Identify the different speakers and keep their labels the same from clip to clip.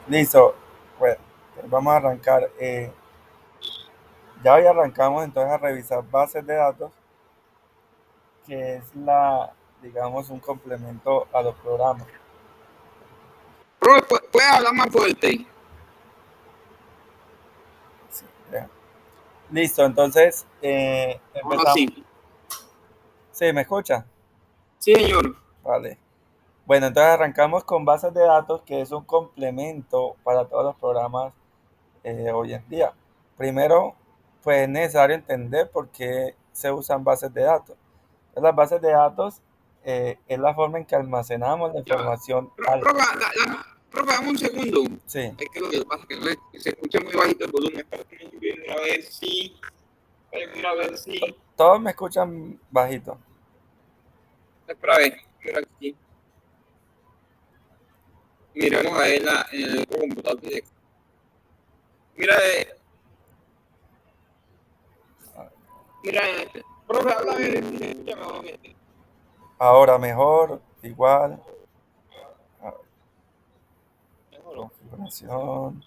Speaker 1: Listo, pues vamos a arrancar. Ya hoy arrancamos entonces a revisar bases de datos, que es digamos, un complemento a los programas.
Speaker 2: Profe, ¿puedes hablar más fuerte?
Speaker 1: Sí, listo, entonces
Speaker 2: Ahora
Speaker 1: empezamos.
Speaker 2: sí.
Speaker 1: ¿Sí, me escucha?
Speaker 2: Sí, señor.
Speaker 1: Vale. Bueno, entonces arrancamos con bases de datos, que es un complemento para todos los programas hoy en día. Primero, pues es necesario entender por qué se usan bases de datos. Las bases de datos es la forma en que almacenamos la
Speaker 2: Ya va.
Speaker 1: información
Speaker 2: Profe, profe, dame un segundo.
Speaker 1: Sí,
Speaker 2: Es que lo que pasa es que se escucha muy bajito el volumen. Espera que me a ver si. Espera, a ver si.
Speaker 1: todos me escuchan bajito.
Speaker 2: Espera, a ver. Mira aquí. Miramos a ver en el otro computador directo. Mira, mira. Profe, habla a ver si se escucha nuevamente.
Speaker 1: Ahora mejor, igual. A ver,
Speaker 2: Mejor.
Speaker 1: configuración.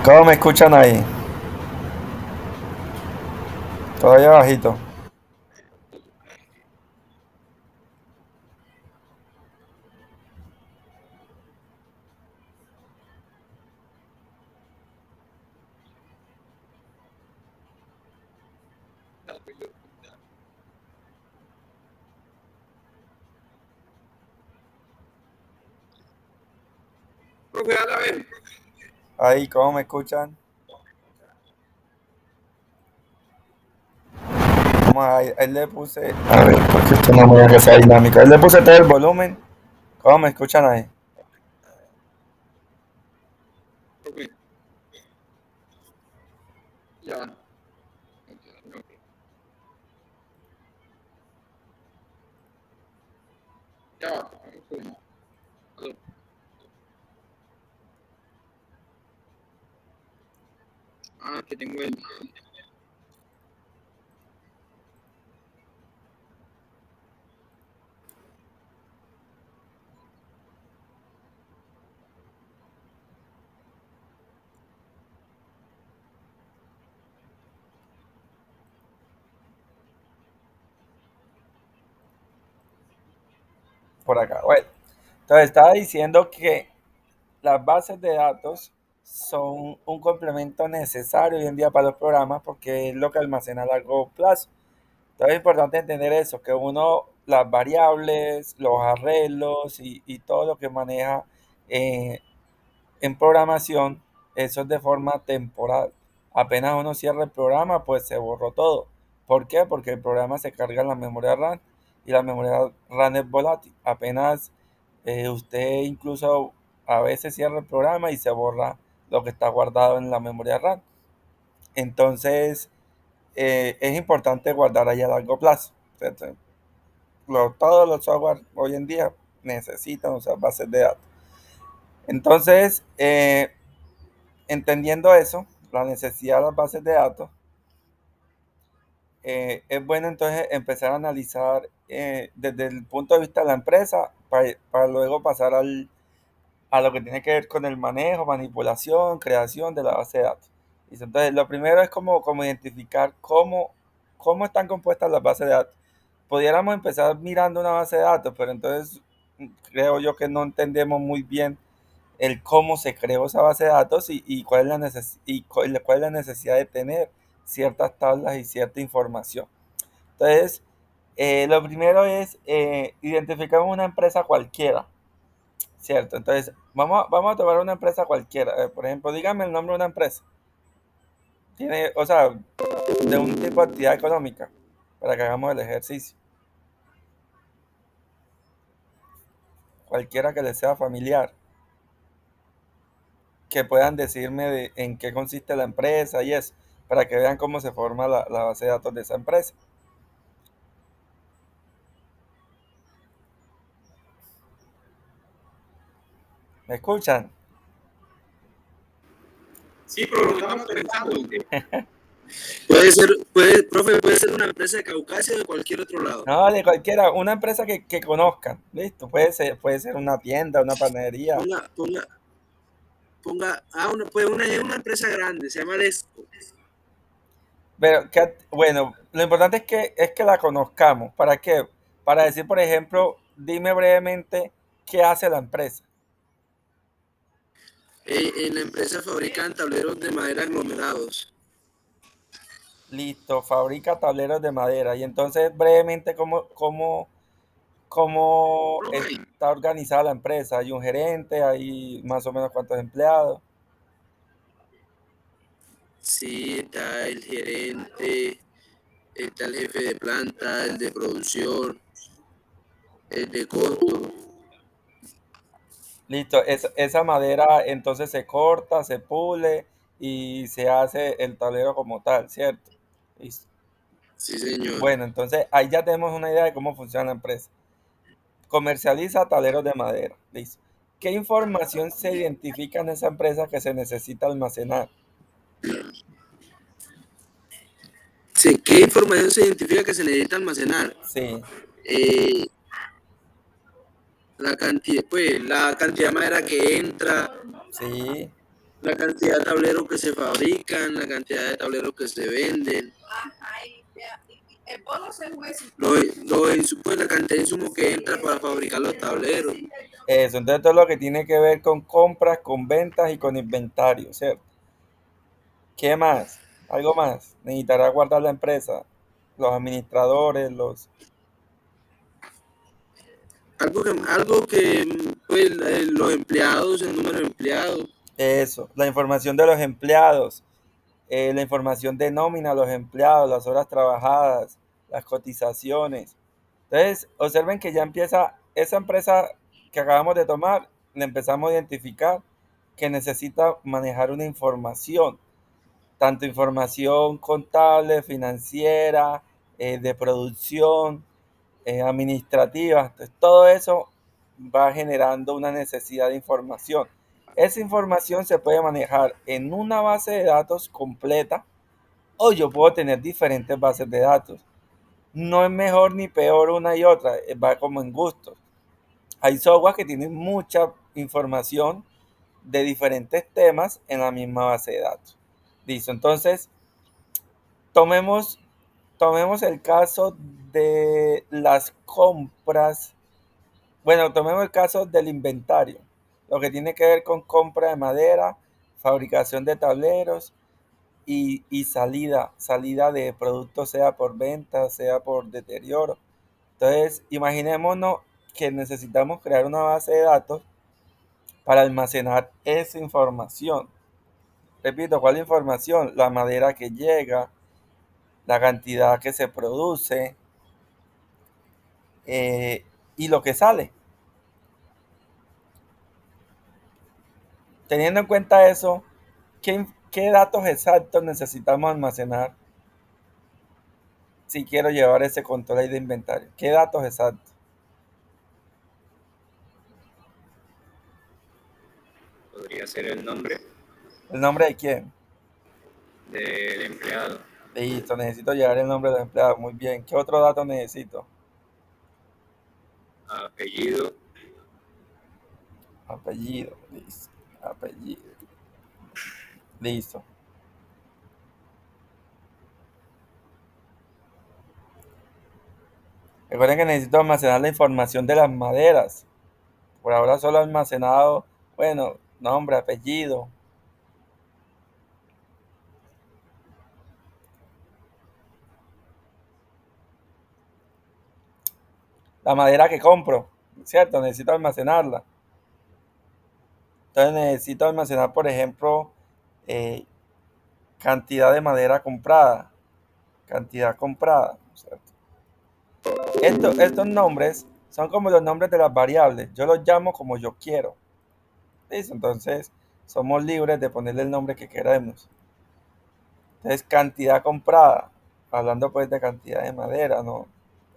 Speaker 1: ¿Cómo me escuchan ahí? Todavía bajito.
Speaker 2: Profe, habla a ver.
Speaker 1: Ahí, ¿cómo me escuchan? Vamos ahí le puse. A ver, porque esto no me deja que sea dinámico. Ahí le puse todo el volumen. ¿Cómo me escuchan ahí?
Speaker 2: Profe, ya. Ya va. Ah, que tengo el.
Speaker 1: Por acá. Bueno, entonces estaba diciendo que las bases de datos son un complemento necesario hoy en día para los programas porque es lo que almacena a largo plazo. Entonces es importante entender eso, que uno, las variables, los arreglos y todo lo que maneja eh, en programación, eso es de forma temporal. Apenas uno cierra el programa, pues se borró todo. ¿Por qué? Porque el programa se carga en la memoria RAM y la memoria RAM es volátil. Apenas usted incluso a veces cierra el programa y se borra lo que está guardado en la memoria RAM. Entonces, es importante guardar ahí a largo plazo. Entonces, todos los software hoy en día necesitan usar bases de datos. Entonces, entendiendo eso, la necesidad de las bases de datos, es bueno entonces empezar a analizar desde el punto de vista de la empresa para luego pasar a lo que tiene que ver con el manejo, manipulación, creación de la base de datos. Entonces, lo primero es como identificar cómo están compuestas las bases de datos. Pudiéramos empezar mirando una base de datos, pero entonces creo yo que no entendemos muy bien el cómo se creó esa base de datos y cuál es cuál es la necesidad de tener ciertas tablas y cierta información. Entonces, lo primero es identificar una empresa cualquiera, ¿cierto? Entonces, vamos a tomar una empresa cualquiera. Por ejemplo, dígame el nombre de una empresa. Tiene, o sea, de un tipo de actividad económica, para que hagamos el ejercicio. Cualquiera que les sea familiar, que puedan decirme en qué consiste la empresa y eso, para que vean cómo se forma la base de datos de esa empresa. ¿Me escuchan?
Speaker 2: Sí, pero lo estamos pensando.
Speaker 3: Profe, puede ser una empresa de Caucasia o de cualquier otro lado.
Speaker 1: No, de cualquiera, una empresa que conozcan, listo, puede ser una tienda, una panadería.
Speaker 3: Es una empresa grande, se llama Lesco.
Speaker 1: Pero, bueno, lo importante es que la conozcamos. ¿Para qué? Para decir, por ejemplo, dime brevemente qué hace la empresa.
Speaker 3: En la empresa fabrican tableros de madera aglomerados.
Speaker 1: Listo, fabrica tableros de madera. Y entonces, brevemente, ¿cómo está organizada la empresa? ¿Hay un gerente? ¿Hay más o menos cuántos empleados?
Speaker 3: Sí, está el gerente, está el jefe de planta, el de producción, el de costo.
Speaker 1: Listo, esa madera entonces se corta, se pule y se hace el tablero como tal, ¿cierto? Listo.
Speaker 3: Sí, señor.
Speaker 1: Bueno, entonces ahí ya tenemos una idea de cómo funciona la empresa. Comercializa tableros de madera. Listo. ¿Qué información se identifica en esa empresa que se necesita almacenar?
Speaker 3: Sí, ¿qué información se identifica que se necesita almacenar?
Speaker 1: Sí,
Speaker 3: La cantidad de madera que entra,
Speaker 1: sí,
Speaker 3: la cantidad de tableros que se fabrican, la cantidad de tableros que se venden, la cantidad de insumos que entra para fabricar los tableros.
Speaker 1: eso. Entonces todo lo que tiene que ver con compras, con ventas y con inventario, ¿cierto? ¿Qué más? ¿Algo más? Necesitará guardar la empresa, los administradores,
Speaker 3: Algo que pues, los empleados, el número de empleados.
Speaker 1: Eso, la información de los empleados, la información de nómina a los empleados, las horas trabajadas, las cotizaciones. Entonces, observen que ya empieza esa empresa que acabamos de tomar, le empezamos a identificar que necesita manejar una información, tanto información contable, financiera, de producción, administrativa. Entonces, todo eso va generando una necesidad de información. Esa información se puede manejar en una base de datos completa o yo puedo tener diferentes bases de datos. No es mejor ni peor una y otra, va como en gustos. Hay software que tienen mucha información de diferentes temas en la misma base de datos. Listo, entonces tomemos, tomemos el caso de las compras. Bueno, tomemos el caso del inventario, lo que tiene que ver con compra de madera, fabricación de tableros y salida de productos, sea por venta, sea por deterioro. Entonces, imaginémonos que necesitamos crear una base de datos para almacenar esa información. Repito, ¿cuál información? La madera que llega, la cantidad que se produce y lo que sale. Teniendo en cuenta eso, ¿qué datos exactos necesitamos almacenar si quiero llevar ese control ahí de inventario? ¿Qué datos exactos?
Speaker 2: Podría ser el nombre
Speaker 1: ¿El nombre de quién?
Speaker 2: del empleado.
Speaker 1: Listo, necesito llevar el nombre del empleado. Muy bien. ¿Qué otro dato necesito?
Speaker 2: Apellido.
Speaker 1: Apellido. Listo. Apellido. Listo. Recuerden que necesito almacenar la información de las maderas. Por ahora solo he almacenado, bueno, nombre, apellido. La madera que compro, ¿cierto? Necesito almacenarla. Entonces necesito almacenar, por ejemplo, eh, cantidad de madera comprada. Cantidad comprada, ¿cierto? Estos nombres son como los nombres de las variables. Yo los llamo como yo quiero. ¿Listo? Entonces somos libres de ponerle el nombre que queramos. Entonces, cantidad comprada. Hablando pues de cantidad de madera, ¿no?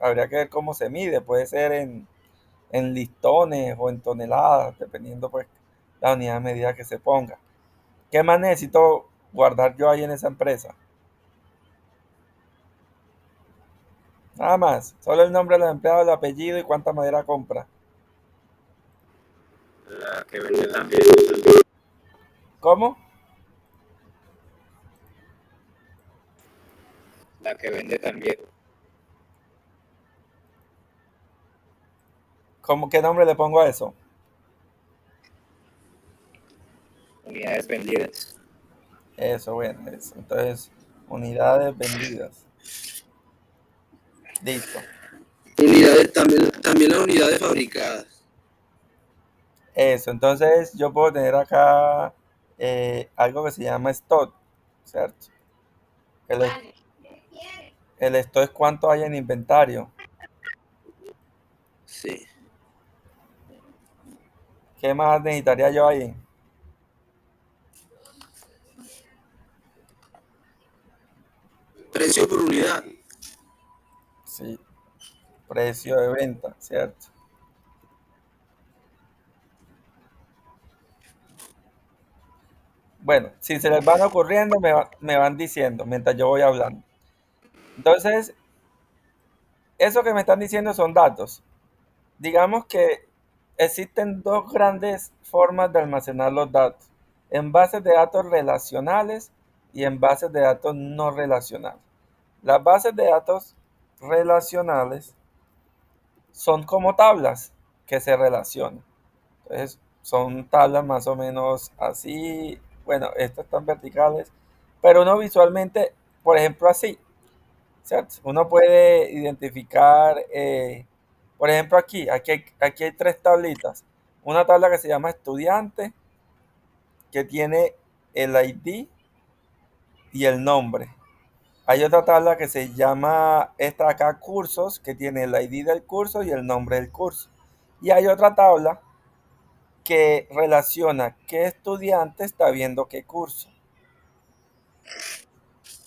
Speaker 1: Habría que ver cómo se mide. Puede ser en listones o en toneladas, dependiendo pues la unidad de medida que se ponga. ¿Qué más necesito guardar yo ahí en esa empresa? Nada más, solo el nombre del empleado, el apellido y cuánta madera compra.
Speaker 2: La que vende también.
Speaker 1: ¿Cómo?
Speaker 2: La que vende también.
Speaker 1: ¿Qué nombre le pongo a eso?
Speaker 2: Unidades vendidas.
Speaker 1: Eso, bueno, eso. Entonces, unidades vendidas. Listo.
Speaker 3: Unidades, también las unidades fabricadas.
Speaker 1: Eso, entonces yo puedo tener acá algo que se llama stock, ¿cierto? El stock es cuánto hay en inventario.
Speaker 3: Sí.
Speaker 1: ¿Qué más necesitaría yo ahí?
Speaker 3: Precio por unidad.
Speaker 1: Sí, precio de venta, ¿cierto? Bueno, si se les van ocurriendo, me van diciendo mientras yo voy hablando. Entonces, eso que me están diciendo son datos. Digamos que existen dos grandes formas de almacenar los datos, en bases de datos relacionales y en bases de datos no relacionales. Las bases de datos relacionales son como tablas que se relacionan. Entonces, son tablas más o menos así. Bueno, estas están verticales, pero uno visualmente, por ejemplo, así, ¿cierto? Uno puede identificar, por ejemplo, aquí hay tres tablitas. Una tabla que se llama estudiante, que tiene el ID y el nombre. Hay otra tabla que se llama esta acá cursos, que tiene el ID del curso y el nombre del curso. Y hay otra tabla que relaciona qué estudiante está viendo qué curso.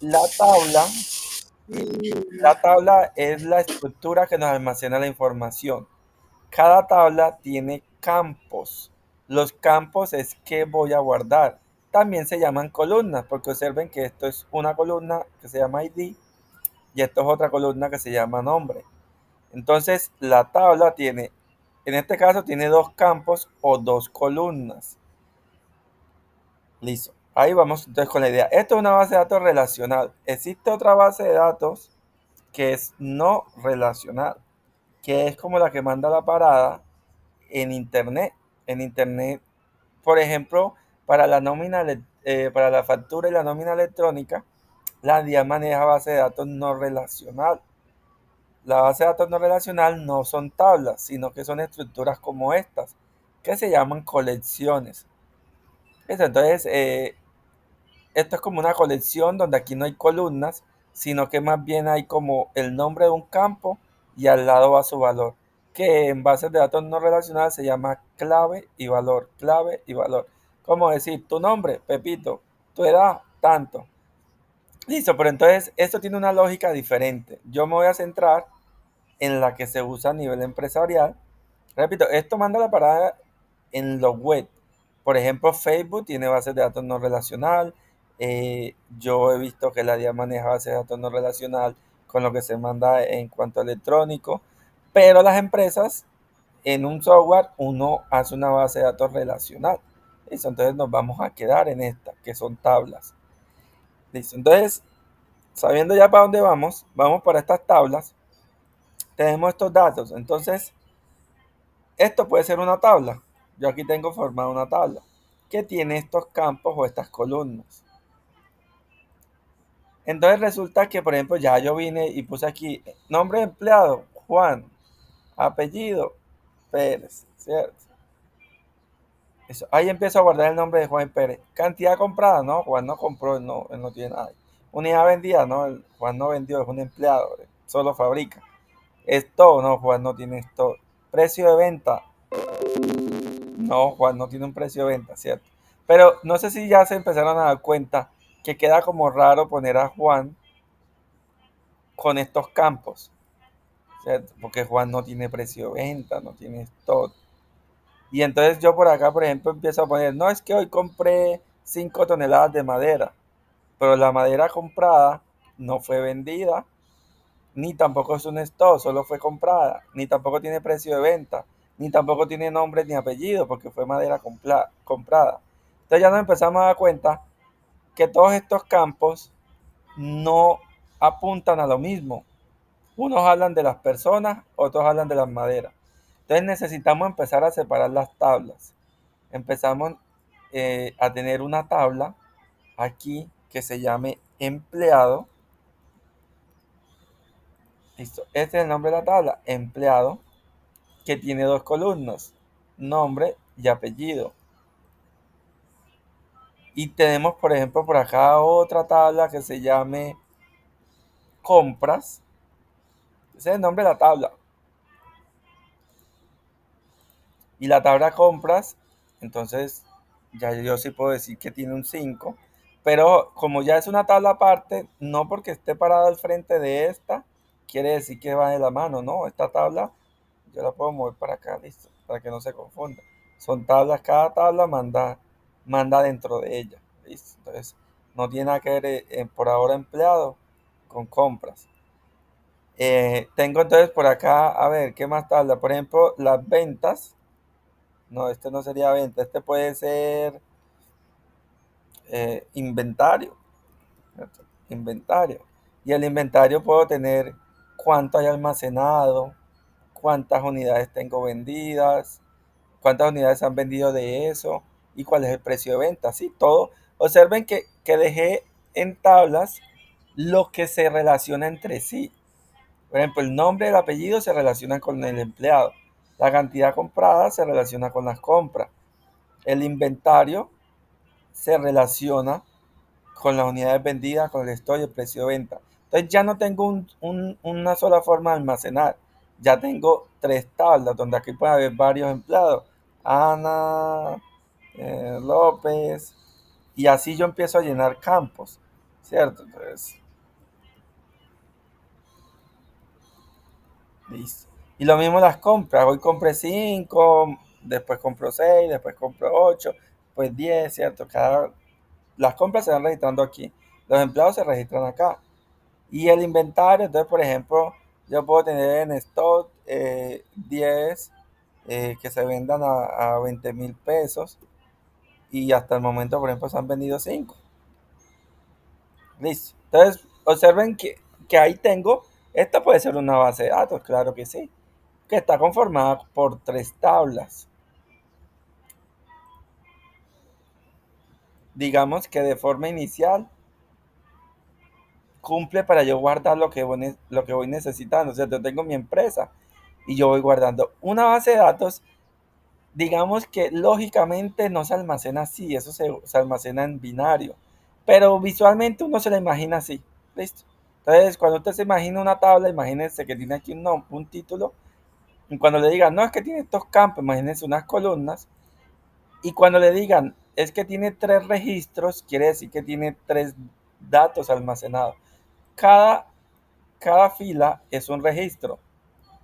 Speaker 1: La tabla, la tabla es la estructura que nos almacena la información. Cada tabla tiene campos. Los campos es que voy a guardar. También se llaman columnas, porque observen que esto es una columna que se llama ID y esto es otra columna que se llama nombre. Entonces, la tabla tiene, en este caso, tiene dos campos o dos columnas. Listo. Ahí vamos entonces con la idea. Esto es una base de datos relacional. Existe otra base de datos que es no relacional, que es como la que manda la parada en Internet. En Internet, por ejemplo, para para la factura y la nómina electrónica, la DIAN maneja base de datos no relacional. La base de datos no relacional no son tablas, sino que son estructuras como estas, que se llaman colecciones. Entonces, esto es como una colección donde aquí no hay columnas, sino que más bien hay como el nombre de un campo y al lado va su valor, que en bases de datos no relacionales se llama clave y valor, clave y valor. Como decir, tu nombre, Pepito, tu edad, tanto. Listo, pero entonces esto tiene una lógica diferente. Yo me voy a centrar en la que se usa a nivel empresarial. Repito, esto manda la parada en lo web. Por ejemplo, Facebook tiene bases de datos no relacional. Yo he visto que la DIA maneja bases de datos no relacional con lo que se manda en cuanto a electrónico. Pero las empresas, en un software, uno hace una base de datos relacional. Listo, entonces nos vamos a quedar en esta, que son tablas. Listo, entonces, sabiendo ya para dónde vamos, vamos para estas tablas. Tenemos estos datos. Entonces, esto puede ser una tabla. Yo aquí tengo formada una tabla que tiene estos campos o estas columnas. Entonces resulta que, por ejemplo, ya yo vine y puse aquí nombre de empleado, Juan, apellido, Pérez, ¿cierto? Eso. Ahí empiezo a guardar el nombre de Juan Pérez. Cantidad comprada, ¿no? Juan no compró, él no tiene nada. Unidad vendida, ¿no? Juan no vendió, es un empleado, solo fabrica. Stock, no, Juan no tiene stock. Precio de venta, no, Juan no tiene un precio de venta, ¿cierto? Pero no sé si ya se empezaron a dar cuenta que queda como raro poner a Juan con estos campos, ¿cierto? Porque Juan no tiene precio de venta, no tiene stock. Y entonces yo por acá, por ejemplo, empiezo a poner, no, es que hoy compré 5 toneladas de madera. pero la madera comprada no fue vendida, ni tampoco es un stock, solo fue comprada, ni tampoco tiene precio de venta, ni tampoco tiene nombre ni apellido, porque fue madera comprada. Entonces ya nos empezamos a dar cuenta que todos estos campos no apuntan a lo mismo. Unos hablan de las personas, otros hablan de las maderas. Entonces necesitamos empezar a separar las tablas. Empezamos a tener una tabla aquí que se llame empleado. Listo. Este es el nombre de la tabla, empleado, que tiene dos columnas, nombre y apellido. Y tenemos, por ejemplo, por acá otra tabla que se llame compras. Ese es el nombre de la tabla. Y la tabla compras, entonces ya yo sí puedo decir que tiene un 5. Pero como ya es una tabla aparte, no porque esté parada al frente de esta, quiere decir que va de la mano. No, esta tabla yo la puedo mover para acá, listo, para que no se confunda. Son tablas, cada tabla manda dentro de ella, listo. Entonces, no tiene nada que ver por ahora empleado con compras. Tengo entonces por acá, a ver, ¿qué más tabla? Por ejemplo, las ventas. No, este no sería venta, este puede ser inventario. ¿Cierto? Inventario. Y el inventario puedo tener cuánto hay almacenado, cuántas unidades tengo vendidas, cuántas unidades han vendido de eso y cuál es el precio de venta. Sí, todo. Observen que dejé en tablas lo que se relaciona entre sí. Por ejemplo, el nombre y el apellido se relacionan con el empleado. La cantidad comprada se relaciona con las compras. El inventario se relaciona con las unidades vendidas, con el stock y el precio de venta. Entonces ya no tengo una sola forma de almacenar. Ya tengo tres tablas donde aquí puede haber varios empleados. Ana, López. Y así yo empiezo a llenar campos. ¿Cierto? Entonces, listo. Y lo mismo las compras. Hoy compré 5, después compro 6, después compro 8, pues 10, ¿cierto? Las compras se van registrando aquí. Los empleados se registran acá. Y el inventario, entonces, por ejemplo, yo puedo tener en stock 10 que se vendan a 20,000 pesos y hasta el momento, por ejemplo, se han vendido 5. Listo. Entonces, observen que ahí tengo, esta puede ser una base de datos, claro que sí, que está conformada por tres tablas. Digamos que de forma inicial cumple para yo guardar lo que voy necesitando. O sea, yo tengo mi empresa y yo voy guardando una base de datos. Digamos que lógicamente no se almacena así, eso se almacena en binario, pero visualmente uno se la imagina así, ¿listo? Entonces, cuando usted se imagina una tabla, imagínense que tiene aquí un título, y cuando le digan, no, es que tiene estos campos, imagínense unas columnas, y cuando le digan, es que tiene tres registros, quiere decir que tiene tres datos almacenados. Cada, cada fila es un registro.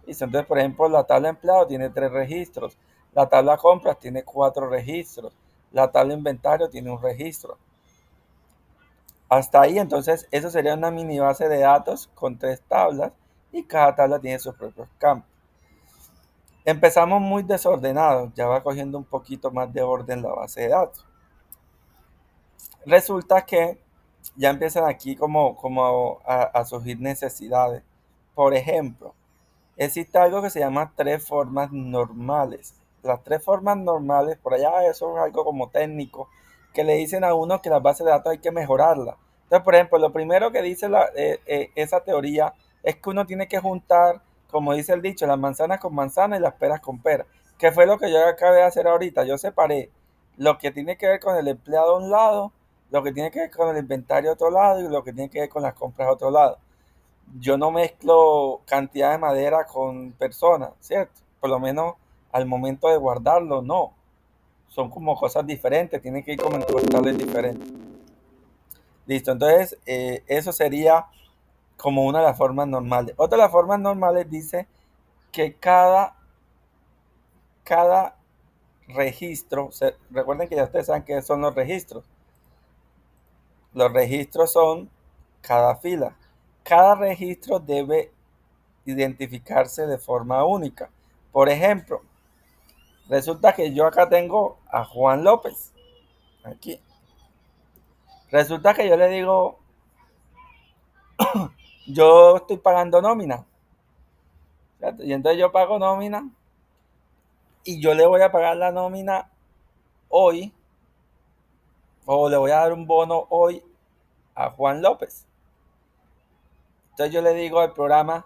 Speaker 1: ¿Listo? Entonces, por ejemplo, la tabla empleado tiene tres registros, la tabla compras tiene cuatro registros, la tabla inventario tiene un registro. Hasta ahí, entonces, eso sería una mini base de datos con tres tablas y cada tabla tiene sus propios campos. Empezamos muy desordenados, ya va cogiendo un poquito más de orden la base de datos. Resulta que ya empiezan aquí como a surgir necesidades. Por ejemplo, existe algo que se llama tres formas normales. Las tres formas normales, por allá eso es algo como técnico, que le dicen a uno que las bases de datos hay que mejorarla. Entonces, por ejemplo, lo primero que dice esa teoría es que uno tiene que juntar, como dice el dicho, las manzanas con manzanas y las peras con peras. ¿Qué fue lo que yo acabé de hacer ahorita? Yo separé lo que tiene que ver con el empleado a un lado, lo que tiene que ver con el inventario a otro lado y lo que tiene que ver con las compras a otro lado. Yo no mezclo cantidad de madera con personas, ¿cierto? Por lo menos al momento de guardarlo, no. Son como cosas diferentes, tienen que ir como en costales diferentes. Listo, entonces eso sería como una de las formas normales. Otra de las formas normales dice que cada registro, recuerden que ya ustedes saben que son los registros. Los registros son cada fila. Cada registro debe identificarse de forma única. Por ejemplo, resulta que yo acá tengo a Juan López. Aquí. Resulta que yo le digo, yo estoy pagando nómina. ¿Cierto? Y entonces yo pago nómina y yo le voy a pagar la nómina hoy o le voy a dar un bono hoy a Juan López. Entonces yo le digo al programa,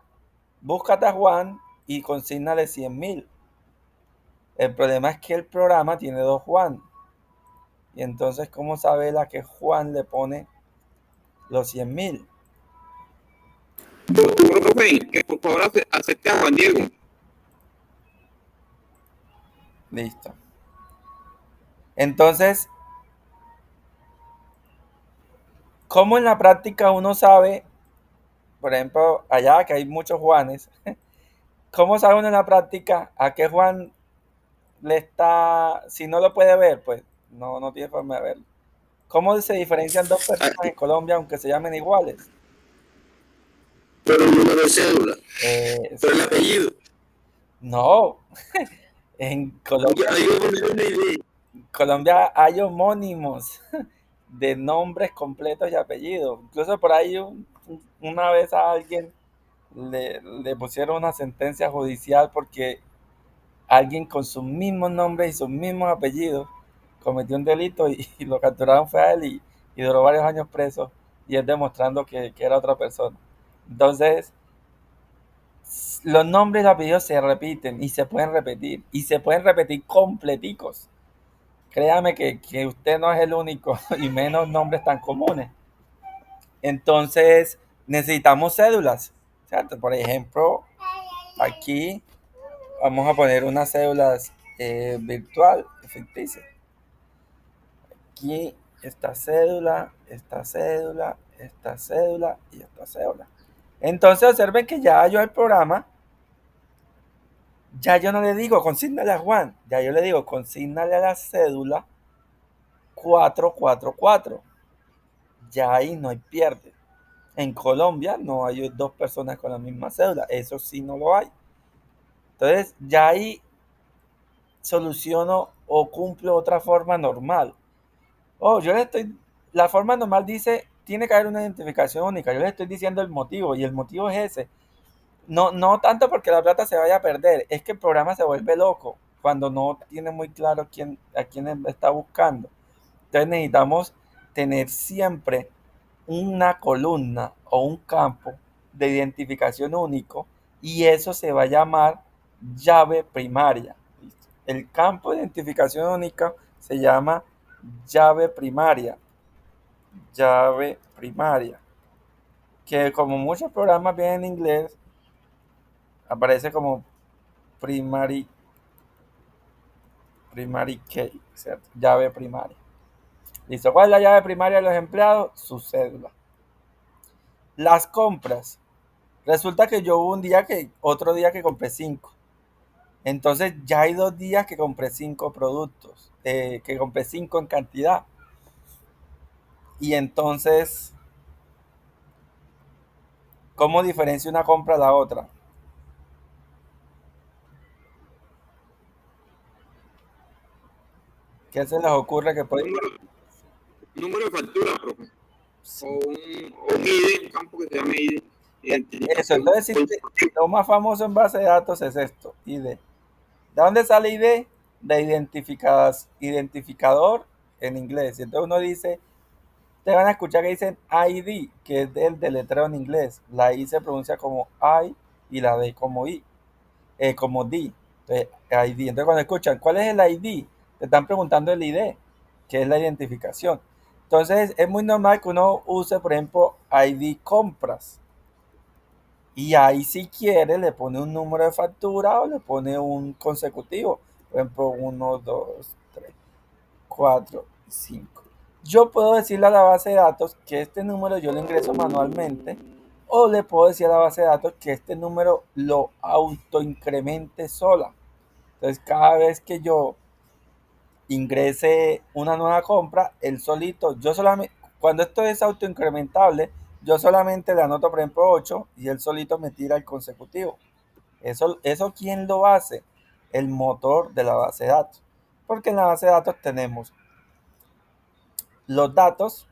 Speaker 1: búscate a Juan y consígnale 100,000. El problema es que el programa tiene dos Juan. Y entonces, ¿cómo sabe la que Juan le pone los 100,000?
Speaker 2: Profe, que por favor acepte a Juan Diego.
Speaker 1: Listo. Entonces, ¿cómo en la práctica uno sabe, por ejemplo, allá que hay muchos Juanes, cómo sabe uno en la práctica a qué Juan le está, si no lo puede ver, pues no tiene forma de verlo? ¿Cómo se diferencian dos personas en Colombia aunque se llamen iguales?
Speaker 3: Por un número de cédula, por el
Speaker 1: Sí.
Speaker 3: apellido.
Speaker 1: No, en Colombia,
Speaker 3: Ahí voy a poner una idea.
Speaker 1: Colombia hay homónimos de nombres completos y apellidos. Incluso por ahí una vez a alguien le pusieron una sentencia judicial porque alguien con sus mismos nombres y sus mismos apellidos cometió un delito y lo capturaron fue a él y duró varios años preso y es demostrando que era otra persona. Entonces, los nombres y los apellidos se repiten y se pueden repetir completicos. Créame que usted no es el único y menos nombres tan comunes. Entonces, necesitamos cédulas, ¿cierto? Por ejemplo, aquí vamos a poner unas cédulas virtual, ficticia. Aquí esta cédula, esta cédula, esta cédula y esta cédula. Entonces, observen que ya yo el programa, ya yo no le digo consígnale a Juan, ya yo le digo consígnale a la cédula 444. Ya ahí no hay pierde. En Colombia no hay dos personas con la misma cédula, eso sí no lo hay. Entonces ya ahí soluciono o cumplo otra forma normal. La forma normal dice, tiene que haber una identificación única. Yo le estoy diciendo el motivo y el motivo es ese. No tanto porque la plata se vaya a perder, es que el programa se vuelve loco cuando no tiene muy claro a quién está buscando. Entonces necesitamos tener siempre una columna o un campo de identificación único y eso se va a llamar llave primaria. El campo de identificación única se llama llave primaria. Llave primaria. Que como muchos programas vienen en inglés, aparece como primary key, ¿cierto? Llave primaria. Listo. ¿Cuál es la llave primaria de los empleados? Su cédula. Las compras. Resulta que yo hubo otro día que compré 5. Entonces ya hay 2 días que compré 5 productos, que compré 5 en cantidad. Y entonces, ¿cómo diferencio una compra a la otra? ¿Qué se les ocurre que puede?
Speaker 2: Número de factura, profe. O un ID, un campo que se llame ID.
Speaker 1: Eso, entonces lo más famoso en base de datos es esto, ID. ¿De dónde sale ID? De identificador en inglés. Y entonces uno dice, te van a escuchar que dicen ID, que es del deletreo en inglés. La I se pronuncia como I y la D como I, como D. Entonces, ID. Entonces cuando escuchan, ¿cuál es el ID? Te están preguntando el ID, que es la identificación. Entonces es muy normal que uno use, por ejemplo, ID compras. Y ahí si quiere le pone un número de factura o le pone un consecutivo. Por ejemplo, 1, 2, 3, 4, 5. Yo puedo decirle a la base de datos que este número yo lo ingreso manualmente o le puedo decir a la base de datos que este número lo autoincremente sola. Entonces cada vez que yo ingrese una nueva compra, él solito, yo solamente, Cuando esto es autoincrementable, yo solamente le anoto, por ejemplo, 8 y él solito me tira el consecutivo. Eso ¿quién lo hace? El motor de la base de datos. Porque en la base de datos tenemos los datos.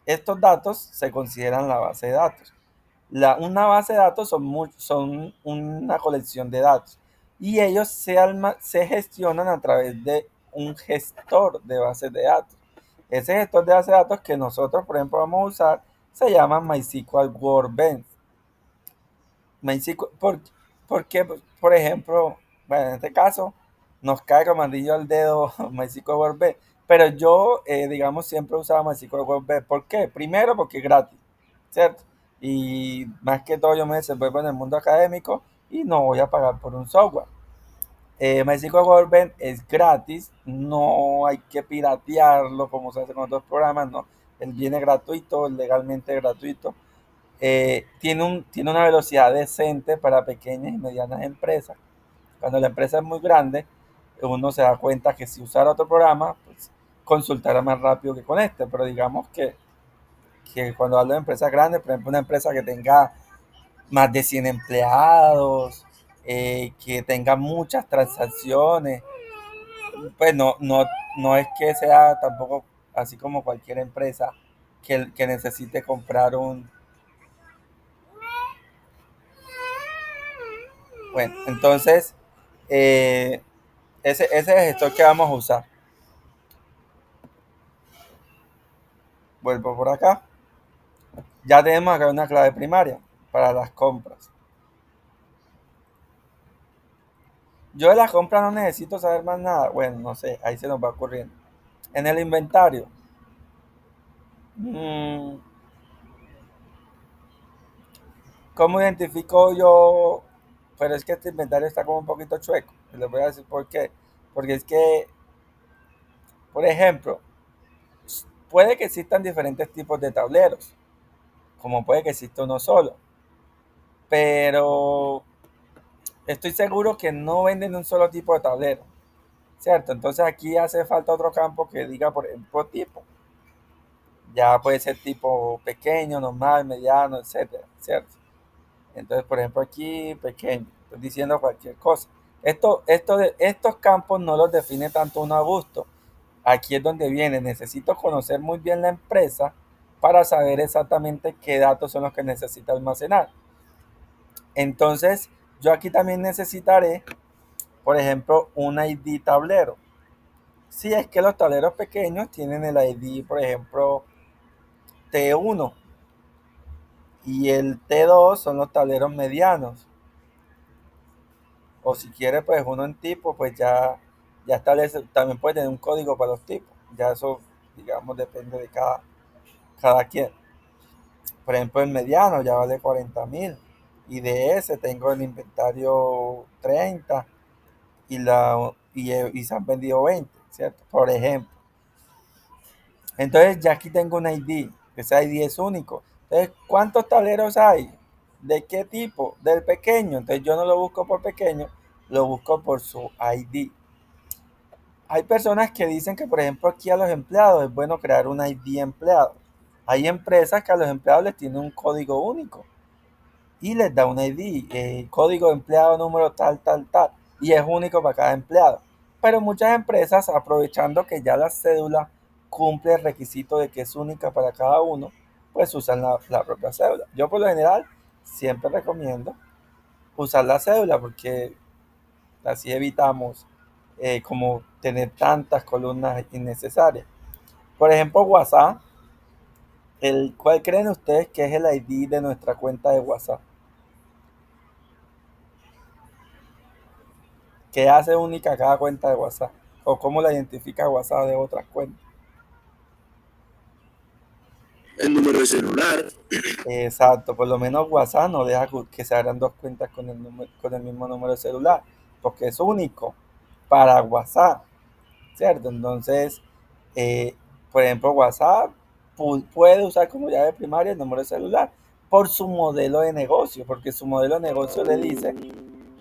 Speaker 1: Estos datos se consideran la base de datos. Una base de datos son una colección de datos y ellos se gestionan a través de un gestor de bases de datos. Ese gestor de bases de datos que nosotros, por ejemplo, vamos a usar se llama MySQL Workbench. MySQL, porque, por ejemplo, bueno, en este caso nos cae como anillo al dedo MySQL Workbench, pero yo, digamos, siempre usaba MySQL Workbench. ¿Por qué? Primero, porque es gratis, ¿cierto? Y más que todo yo me desenvuelvo en el mundo académico y no voy a pagar por un software. MySQL Workbench es gratis, no hay que piratearlo como se hace con otros programas, no. Él viene gratuito, legalmente gratuito. Tiene una velocidad decente para pequeñas y medianas empresas. Cuando la empresa es muy grande, uno se da cuenta que si usara otro programa, pues consultará más rápido que con este. Pero digamos que cuando hablo de empresas grandes, por ejemplo, una empresa que tenga más de 100 empleados, que tenga muchas transacciones, pues no es que sea tampoco así como cualquier empresa que necesite comprar un... Bueno, entonces, ese es el gestor que vamos a usar. Vuelvo por acá. Ya tenemos acá una clave primaria para las compras. Yo de las compras no necesito saber más nada. Bueno, no sé, ahí se nos va ocurriendo. En el inventario. ¿Cómo identifico yo? Pero es que este inventario está como un poquito chueco. Les voy a decir por qué. Porque es que, por ejemplo, puede que existan diferentes tipos de tableros, como puede que exista uno solo. Pero estoy seguro que no venden un solo tipo de tablero, ¿cierto? Entonces aquí hace falta otro campo que diga, por ejemplo, tipo. Ya puede ser tipo pequeño, normal, mediano, etcétera, ¿cierto? Entonces, por ejemplo, aquí pequeño, estoy diciendo cualquier cosa. Estos campos no los define tanto uno a gusto. Aquí es donde viene, necesito conocer muy bien la empresa para saber exactamente qué datos son los que necesita almacenar. Entonces, yo aquí también necesitaré, por ejemplo, un ID tablero. Si es que los tableros pequeños tienen el ID, por ejemplo, T1 y el T2 son los tableros medianos. O si quiere, pues uno en tipo, pues ya establece, también puede tener un código para los tipos. Ya eso, digamos, depende de cada quien. Por ejemplo, el mediano ya vale 40.000 y de ese tengo el inventario 30 y se han vendido 20, ¿cierto? Por ejemplo. Entonces ya aquí tengo un ID, ese ID es único. Entonces, ¿cuántos tableros hay? ¿De qué tipo? Del pequeño. Entonces yo no lo busco por pequeño, lo busco por su ID. Hay personas que dicen que, por ejemplo, aquí a los empleados es bueno crear un ID empleado. Hay empresas que a los empleados les tienen un código único y les da un ID, código de empleado número tal, tal, tal, y es único para cada empleado. Pero muchas empresas, aprovechando que ya la cédula cumple el requisito de que es única para cada uno, pues usan la propia cédula. Yo por lo general siempre recomiendo usar la cédula porque así evitamos como tener tantas columnas innecesarias. Por ejemplo, WhatsApp, ¿cuál creen ustedes que es el ID de nuestra cuenta de WhatsApp? ¿Qué hace única cada cuenta de WhatsApp? ¿O cómo la identifica WhatsApp de otras cuentas?
Speaker 3: El número de celular.
Speaker 1: Exacto, por lo menos WhatsApp no deja que se abran dos cuentas con el mismo número de celular, porque es único para WhatsApp, ¿cierto? Entonces, eh, por ejemplo, WhatsApp puede usar como llave primaria el número de celular por su modelo de negocio, porque su modelo de negocio le dice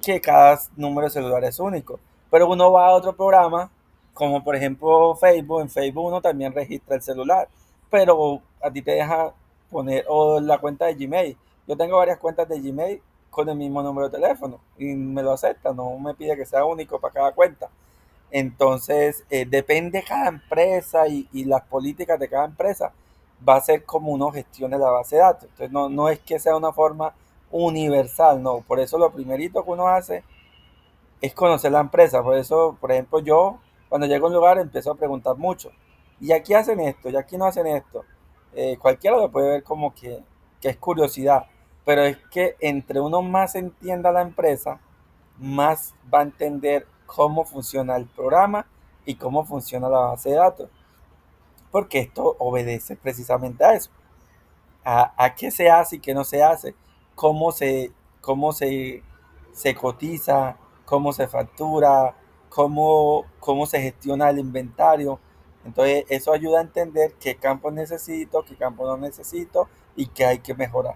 Speaker 1: que cada número de celular es único. Pero uno va a otro programa, como por ejemplo Facebook, en Facebook uno también registra el celular, pero a ti te deja poner, o la cuenta de Gmail. Yo tengo varias cuentas de Gmail con el mismo número de teléfono y me lo acepta, no me pide que sea único para cada cuenta. Entonces, depende de cada empresa y las políticas de cada empresa, va a ser como uno gestione la base de datos. Entonces, no es que sea una forma universal, no. Por eso lo primerito que uno hace es conocer la empresa. Por eso, por ejemplo, yo cuando llego a un lugar empiezo a preguntar mucho. Y aquí hacen esto, y aquí no hacen esto. Cualquiera lo puede ver como que es curiosidad. Pero es que entre uno más entienda la empresa, más va a entender cómo funciona el programa y cómo funciona la base de datos. Porque esto obedece precisamente a eso. A qué se hace y qué no se hace, cómo se, cómo se cotiza, cómo se factura, cómo se gestiona el inventario. Entonces, eso ayuda a entender qué campo necesito, qué campo no necesito y qué hay que mejorar.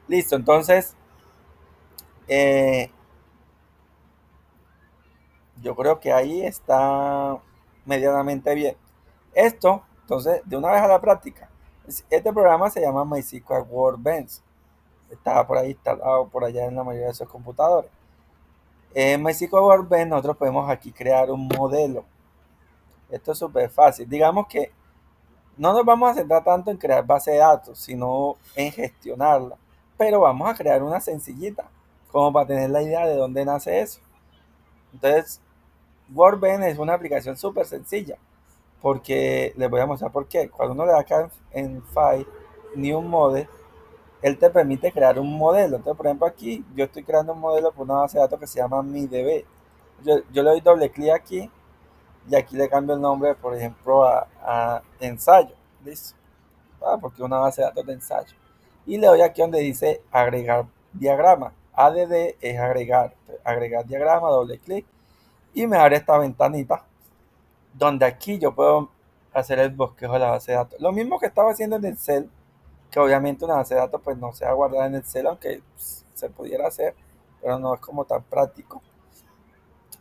Speaker 1: Listo, entonces, eh, yo creo que ahí está medianamente bien. Esto, entonces, de una vez a la práctica. Este programa se llama MySQL Workbench. Está por ahí instalado por allá en la mayoría de esos computadores. En MySQL Workbench nosotros podemos aquí crear un modelo. Esto es súper fácil. Digamos que no nos vamos a centrar tanto en crear base de datos, sino en gestionarla. Pero vamos a crear una sencillita, como para tener la idea de dónde nace eso. Entonces, Workbench es una aplicación súper sencilla, porque les voy a mostrar por qué. Cuando uno le da acá en File, New Model, él te permite crear un modelo. Entonces, por ejemplo, aquí yo estoy creando un modelo por una base de datos que se llama MiDB. Yo le doy doble clic aquí y aquí le cambio el nombre, por ejemplo, a ensayo. ¿Listo? Porque es una base de datos de ensayo. Y le doy aquí donde dice agregar diagrama. ADD es agregar. Agregar diagrama, doble clic. Y me abre esta ventanita donde aquí yo puedo hacer el bosquejo de la base de datos. Lo mismo que estaba haciendo en Excel, que obviamente una base de datos pues no se va a guardar en Excel, aunque se pudiera hacer, pero no es como tan práctico.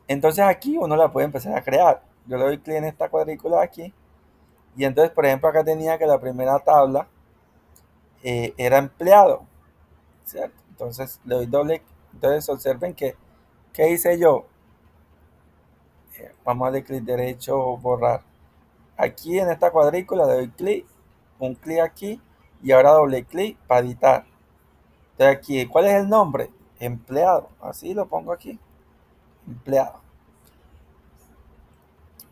Speaker 1: Entonces aquí uno la puede empezar a crear. Yo le doy clic en esta cuadrícula aquí y entonces, por ejemplo, acá tenía que la primera tabla era empleado, ¿cierto? Entonces le doy doble, entonces observen que, ¿qué hice yo? Vamos a darle clic derecho, borrar. Aquí en esta cuadrícula le doy clic, un clic aquí y ahora doble clic para editar. Entonces aquí, ¿cuál es el nombre? Empleado. Así lo pongo aquí. Empleado.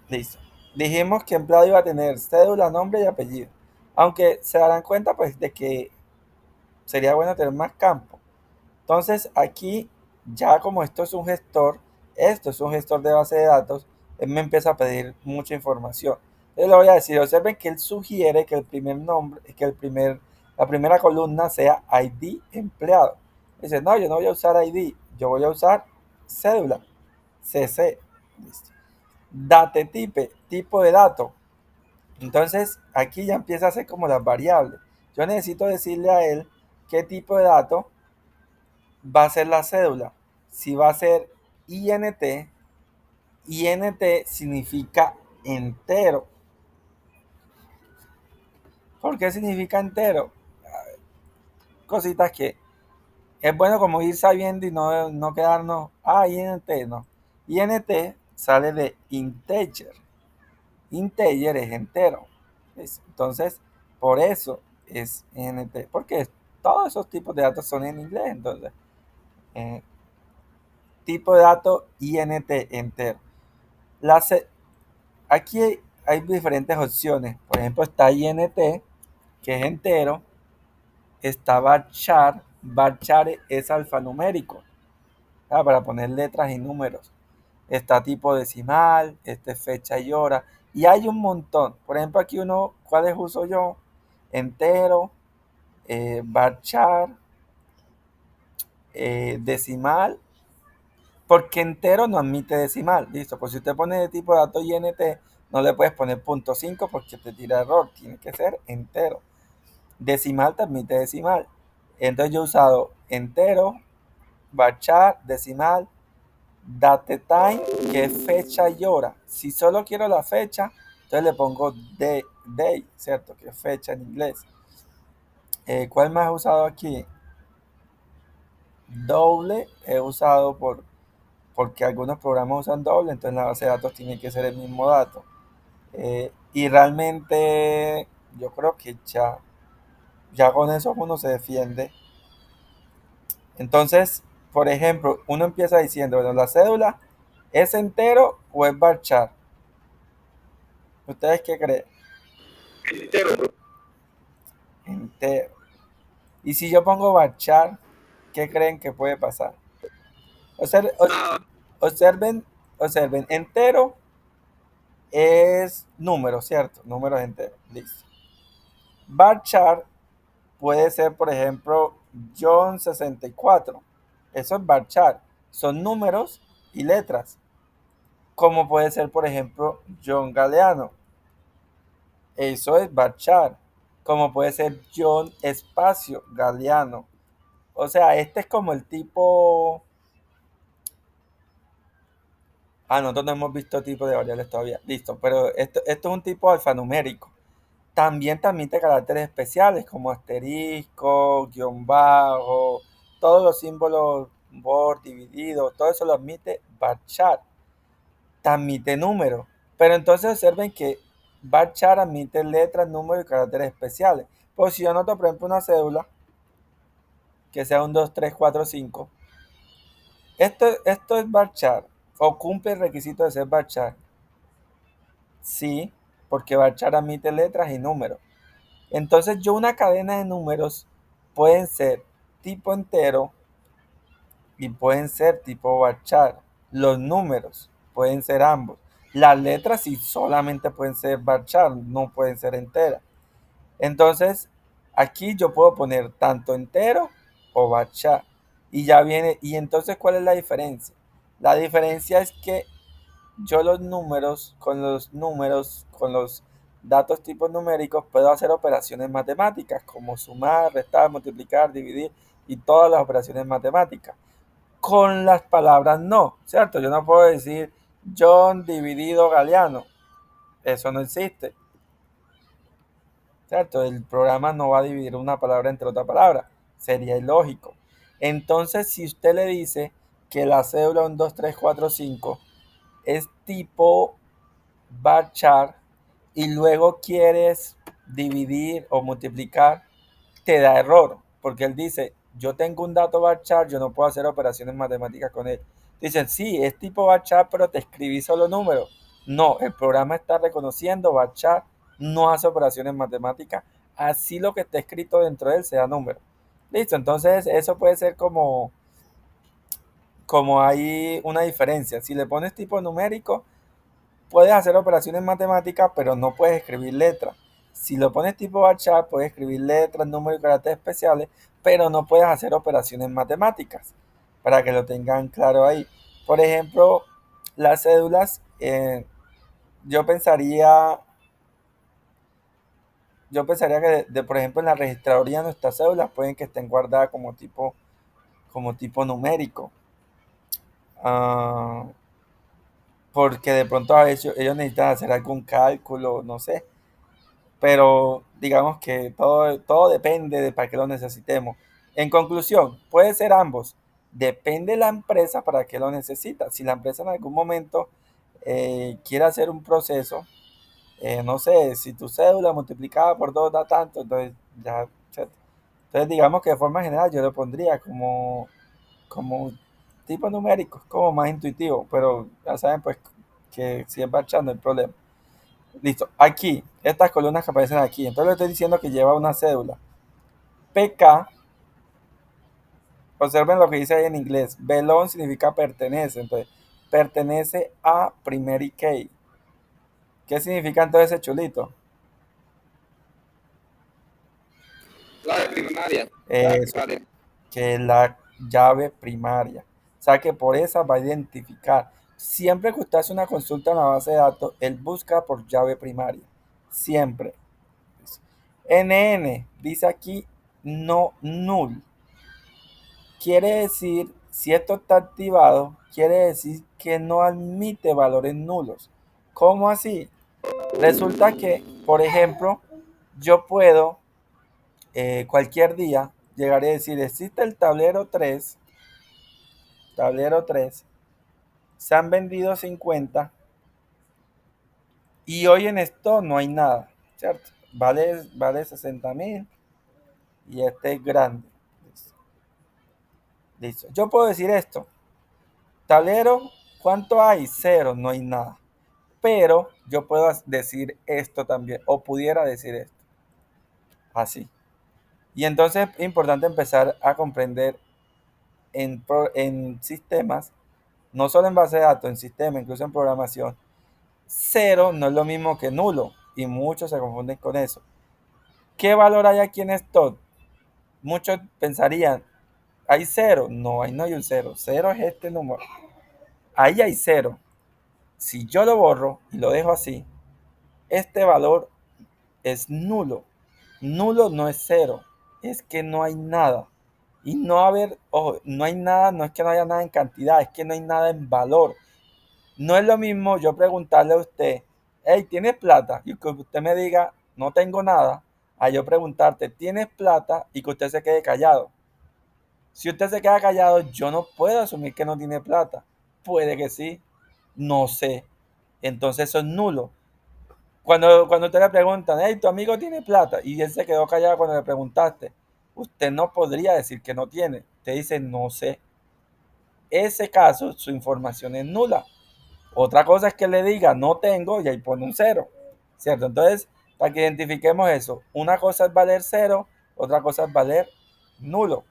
Speaker 1: Listo. Dijimos que empleado iba a tener cédula, nombre y apellido. Aunque se darán cuenta pues de que sería bueno tener más campos. Entonces aquí, ya como esto es un gestor de base de datos, él me empieza a pedir mucha información. Entonces le voy a decir, observen que él sugiere que el primer nombre, la primera columna sea ID empleado. Dice, no, yo no voy a usar ID, yo voy a usar cédula, CC. Listo. Date type, tipo de dato. Entonces aquí ya empieza a hacer como las variables. Yo necesito decirle a él qué tipo de dato va a ser la cédula. Si va a ser INT, INT significa entero. ¿Por qué significa entero? Cositas que es bueno como ir sabiendo y no quedarnos, INT, no. INT sale de integer. Integer es entero. Entonces, por eso es INT, porque todos esos tipos de datos son en inglés. Entonces, eh, tipo de dato INT entero. Aquí hay diferentes opciones. Por ejemplo, está INT, que es entero. Está varchar. Varchar es alfanumérico, para poner letras y números. Está tipo decimal, fecha y hora. Y hay un montón. Por ejemplo, aquí ¿cuáles uso yo? Entero, varchar, decimal, porque entero no admite decimal. Listo, pues si usted pone de tipo de dato INT, no le puedes poner .5 porque te tira error. Tiene que ser entero. Decimal te admite decimal. Entonces yo he usado entero, varchar, decimal, datetime, que es fecha y hora. Si solo quiero la fecha, Entonces le pongo day, ¿cierto? Que es fecha en inglés. ¿Cuál más he usado aquí? Doble he usado porque algunos programas usan doble, entonces la base de datos tiene que ser el mismo dato. Y realmente yo creo que ya con eso uno se defiende. Entonces, por ejemplo, uno empieza diciendo, bueno, la cédula es entero o es varchar. ¿Ustedes qué creen?
Speaker 2: Entero, bro.
Speaker 1: Entero. Y si yo pongo varchar, ¿qué creen que puede pasar?
Speaker 2: Nada.
Speaker 1: Observen, observen, entero es número, ¿cierto? Números enteros, listo. Varchar puede ser, por ejemplo, John 64. Eso es varchar. Son números y letras. Como puede ser, por ejemplo, John Galeano. Eso es varchar. Como puede ser John Espacio Galeano. O sea, este es como el tipo. Nosotros no hemos visto tipo de variables todavía. Listo, pero esto es un tipo alfanumérico. También transmite caracteres especiales como asterisco, guión bajo, todos los símbolos por dividido, todo eso lo admite varchar. Transmite números. Pero entonces observen que varchar admite letras, números y caracteres especiales. Pues si yo anoto, por ejemplo, una cédula que sea un 2 3 4 5, esto es varchar o cumple el requisito de ser varchar. Sí, porque varchar admite letras y números. Entonces yo una cadena de números pueden ser tipo entero y pueden ser tipo varchar. Los números pueden ser ambos. Las letras sí solamente pueden ser varchar, no pueden ser enteras. Entonces aquí yo puedo poner tanto entero o varchar. Y ya viene, y entonces ¿cuál es la diferencia? La diferencia es que yo con los datos tipos numéricos, puedo hacer operaciones matemáticas como sumar, restar, multiplicar, dividir y todas las operaciones matemáticas. Con las palabras no, ¿cierto? Yo no puedo decir John dividido Galeano. Eso no existe, ¿cierto? El programa no va a dividir una palabra entre otra palabra. Sería ilógico. Entonces, si usted le dice que la cédula 1, 2, 3, 4, 5 es tipo varchar y luego quieres dividir o multiplicar, te da error, porque él dice, yo tengo un dato varchar, yo no puedo hacer operaciones matemáticas con él. Dicen, sí, es tipo varchar, pero te escribí solo números. No, el programa está reconociendo varchar, no hace operaciones matemáticas, así lo que está escrito dentro de él sea número. Listo, entonces eso puede ser como hay una diferencia. Si le pones tipo numérico, puedes hacer operaciones matemáticas, pero no puedes escribir letras. Si lo pones tipo varchar, puedes escribir letras, números y caracteres especiales, pero no puedes hacer operaciones matemáticas, para que lo tengan claro ahí. Por ejemplo, las cédulas, yo pensaría, que, por ejemplo, en la registraduría nuestras cédulas pueden que estén guardadas como tipo numérico. Ah, porque de pronto a ellos necesitan hacer algún cálculo, no sé. Pero digamos que todo depende de para qué lo necesitemos. En conclusión, puede ser ambos. Depende de la empresa para qué lo necesita. Si la empresa en algún momento quiere hacer un proceso, no sé, si tu cédula multiplicada por 2 da tanto, entonces ya, ¿cierto? Entonces digamos que de forma general yo lo pondría como tipo numérico, como más intuitivo, pero ya saben pues que si es marchando el problema. Listo. Aquí, estas columnas que aparecen aquí. Entonces le estoy diciendo que lleva una cédula. PK, observen lo que dice ahí en inglés. Belong significa pertenece. Entonces, pertenece a primary key. ¿Qué significa entonces ese chulito?
Speaker 2: La de primaria.
Speaker 1: Eso, que es la llave primaria. O sea que por esa va a identificar. Siempre que usted hace una consulta en la base de datos, él busca por llave primaria. Siempre. NN dice aquí no null. Quiere decir, si esto está activado, quiere decir que no admite valores nulos. ¿Cómo así? Resulta que, por ejemplo, yo puedo cualquier día llegar y decir, existe el tablero 3, se han vendido 50 y hoy en esto no hay nada, ¿cierto? Vale 60,000 y este es grande. Listo. Yo puedo decir esto, tablero, ¿cuánto hay? Cero, no hay nada. Pero yo puedo decir esto también, o pudiera decir esto, así. Y entonces es importante empezar a comprender en sistemas, no solo en base de datos, en sistemas, incluso en programación, cero no es lo mismo que nulo, y muchos se confunden con eso. ¿Qué valor hay aquí en esto? Muchos pensarían, ¿hay cero? No, ahí no hay un cero. Cero es este número. Ahí hay cero. Si yo lo borro y lo dejo así, este valor es nulo. Nulo no es cero, es que no hay nada. Y no haber, ojo, no hay nada, no es que no haya nada en cantidad, es que no hay nada en valor. No es lo mismo yo preguntarle a usted, hey, ¿tienes plata? Y que usted me diga, no tengo nada, a yo preguntarte, ¿tienes plata? Y que usted se quede callado. Si usted se queda callado, yo no puedo asumir que no tiene plata. Puede que sí, no sé. Entonces eso es nulo. Cuando usted le preguntan, hey, tu amigo tiene plata, y él se quedó callado cuando le preguntaste, usted no podría decir que no tiene. Usted dice, no sé. Ese caso, su información es nula. Otra cosa es que le diga, no tengo, y ahí pone un cero. ¿Cierto? Entonces, para que identifiquemos eso, una cosa es valer cero, otra cosa es valer nulo.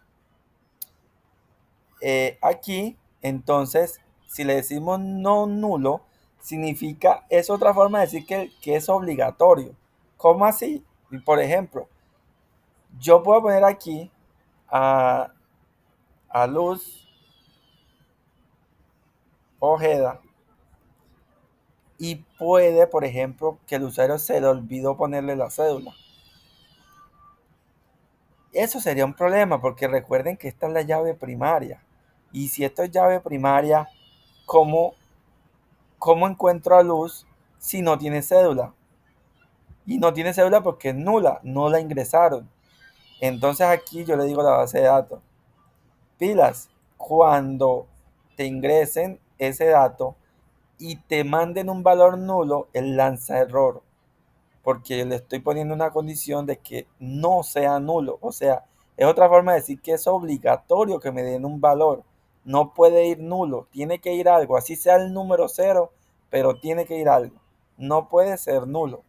Speaker 1: Aquí, entonces, si le decimos no nulo, significa, es otra forma de decir que es obligatorio. ¿Cómo así? Por ejemplo, yo puedo poner aquí a, a Luz Ojeda y puede, por ejemplo, que el usuario se le olvidó ponerle la cédula. Eso sería un problema porque recuerden que esta es la llave primaria. Y si esto es llave primaria, ¿cómo encuentro a Luz si no tiene cédula? Y no tiene cédula porque es nula, no la ingresaron. Entonces aquí yo le digo a la base de datos, pilas, cuando te ingresen ese dato y te manden un valor nulo, él lanza error, porque le estoy poniendo una condición de que no sea nulo. O sea, es otra forma de decir que es obligatorio que me den un valor. No puede ir nulo, tiene que ir algo, así sea el número cero, pero tiene que ir algo. No puede ser nulo.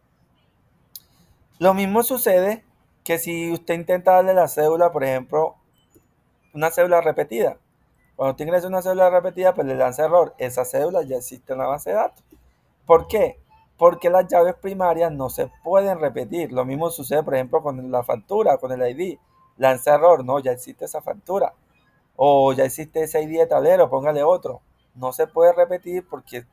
Speaker 1: Lo mismo sucede que si usted intenta darle la cédula, por ejemplo, una cédula repetida. Cuando usted ingresa una cédula repetida, pues le lanza error. Esa cédula ya existe en la base de datos. ¿Por qué? Porque las llaves primarias no se pueden repetir. Lo mismo sucede, por ejemplo, con la factura, con el ID. Lanza error, no, ya existe esa factura. O ya existe ese ID de tablero, póngale otro. No se puede repetir porque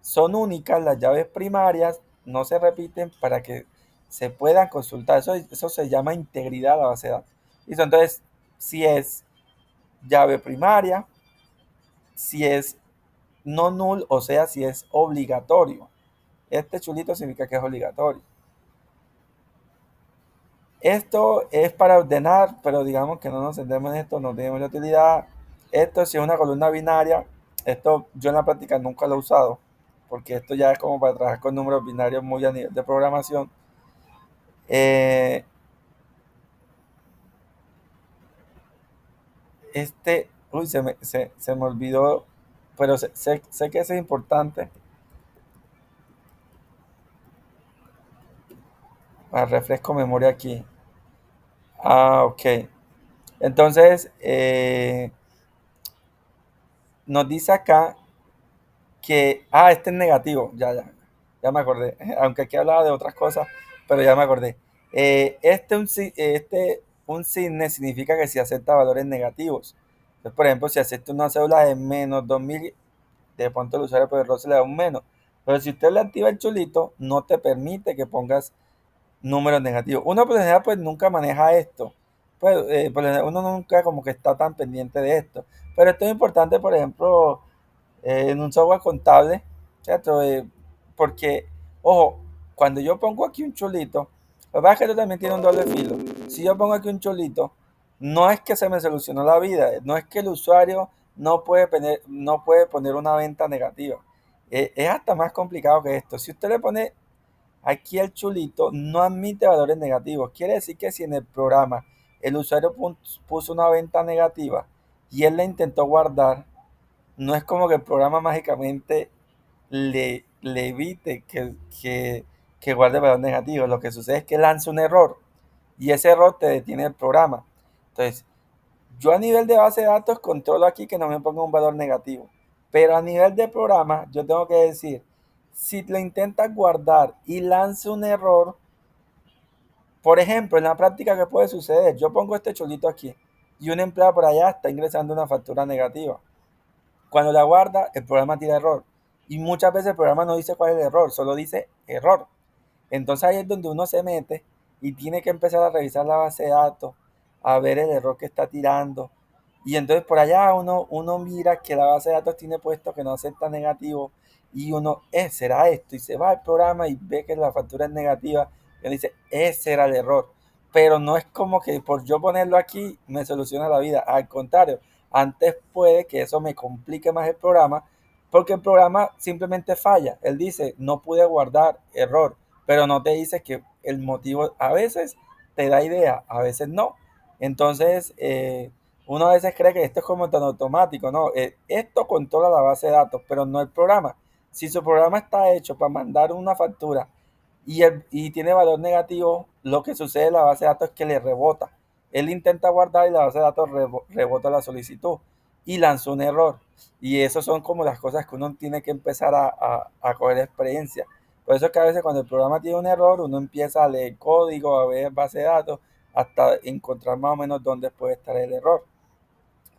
Speaker 1: son únicas las llaves primarias, no se repiten para que se puedan consultar. Eso se llama integridad de la base de datos. ¿Listo? Entonces, si es llave primaria, si es no null, o sea, si es obligatorio. Este chulito significa que es obligatorio. Esto es para ordenar, pero digamos que no nos centremos en esto, no tiene mucha utilidad. Esto si es una columna binaria, esto yo en la práctica nunca lo he usado, porque esto ya es como para trabajar con números binarios muy a nivel de programación. Uy, se me olvidó, pero sé que eso es importante. Refresco memoria aquí. Ok. Entonces, nos dice acá que, este es negativo, ya me acordé, aunque aquí hablaba de otras cosas, pero ya me acordé. Un signo significa que si acepta valores negativos. Entonces, por ejemplo, si acepta una cédula de menos 2000, de pronto el usuario por error se le da un menos. Pero si usted le activa el chulito, no te permite que pongas números negativos. Uno por lo general pues nunca maneja esto. Pues, por lo general, uno nunca como que está tan pendiente de esto. Pero esto es importante, por ejemplo, en un software contable, ¿cierto? Porque Ojo, cuando yo pongo aquí un chulito, lo que pasa es que esto también tiene un doble filo. Si yo pongo aquí un chulito, no es que se me solucionó la vida, no es que el usuario no puede poner una venta negativa. Es hasta más complicado que esto. Si usted le pone aquí el chulito, no admite valores negativos. Quiere decir que si en el programa el usuario puso una venta negativa y él la intentó guardar, no es como que el programa mágicamente le evite que guarde valor negativo. Lo que sucede es que lanza un error y ese error te detiene el programa. Entonces, yo a nivel de base de datos controlo aquí que no me ponga un valor negativo. Pero a nivel de programa, yo tengo que decir, si lo intentas guardar y lanza un error, por ejemplo, en la práctica, ¿qué puede suceder? Yo pongo este cholito aquí y un empleado por allá está ingresando una factura negativa. Cuando la guarda, el programa tira error. Y muchas veces el programa no dice cuál es el error, solo dice error. Entonces ahí es donde uno se mete y tiene que empezar a revisar la base de datos, a ver el error que está tirando. Y entonces por allá uno mira que la base de datos tiene puesto que no acepta negativo y uno, será esto, y se va al programa y ve que la factura es negativa y uno dice, ese era el error. Pero no es como que por yo ponerlo aquí me soluciona la vida. Al contrario, antes puede que eso me complique más el programa porque el programa simplemente falla. Él dice, no pude guardar, error, pero no te dice que el motivo a veces te da idea, a veces no. Entonces, uno a veces cree que esto es como tan automático, ¿no? Esto controla la base de datos, pero no el programa. Si su programa está hecho para mandar una factura y tiene valor negativo, lo que sucede en la base de datos es que le rebota. Él intenta guardar y la base de datos rebota la solicitud y lanzó un error. Y eso son como las cosas que uno tiene que empezar a coger experiencia. Por eso es que a veces cuando el programa tiene un error, uno empieza a leer código, a ver base de datos, hasta encontrar más o menos dónde puede estar el error.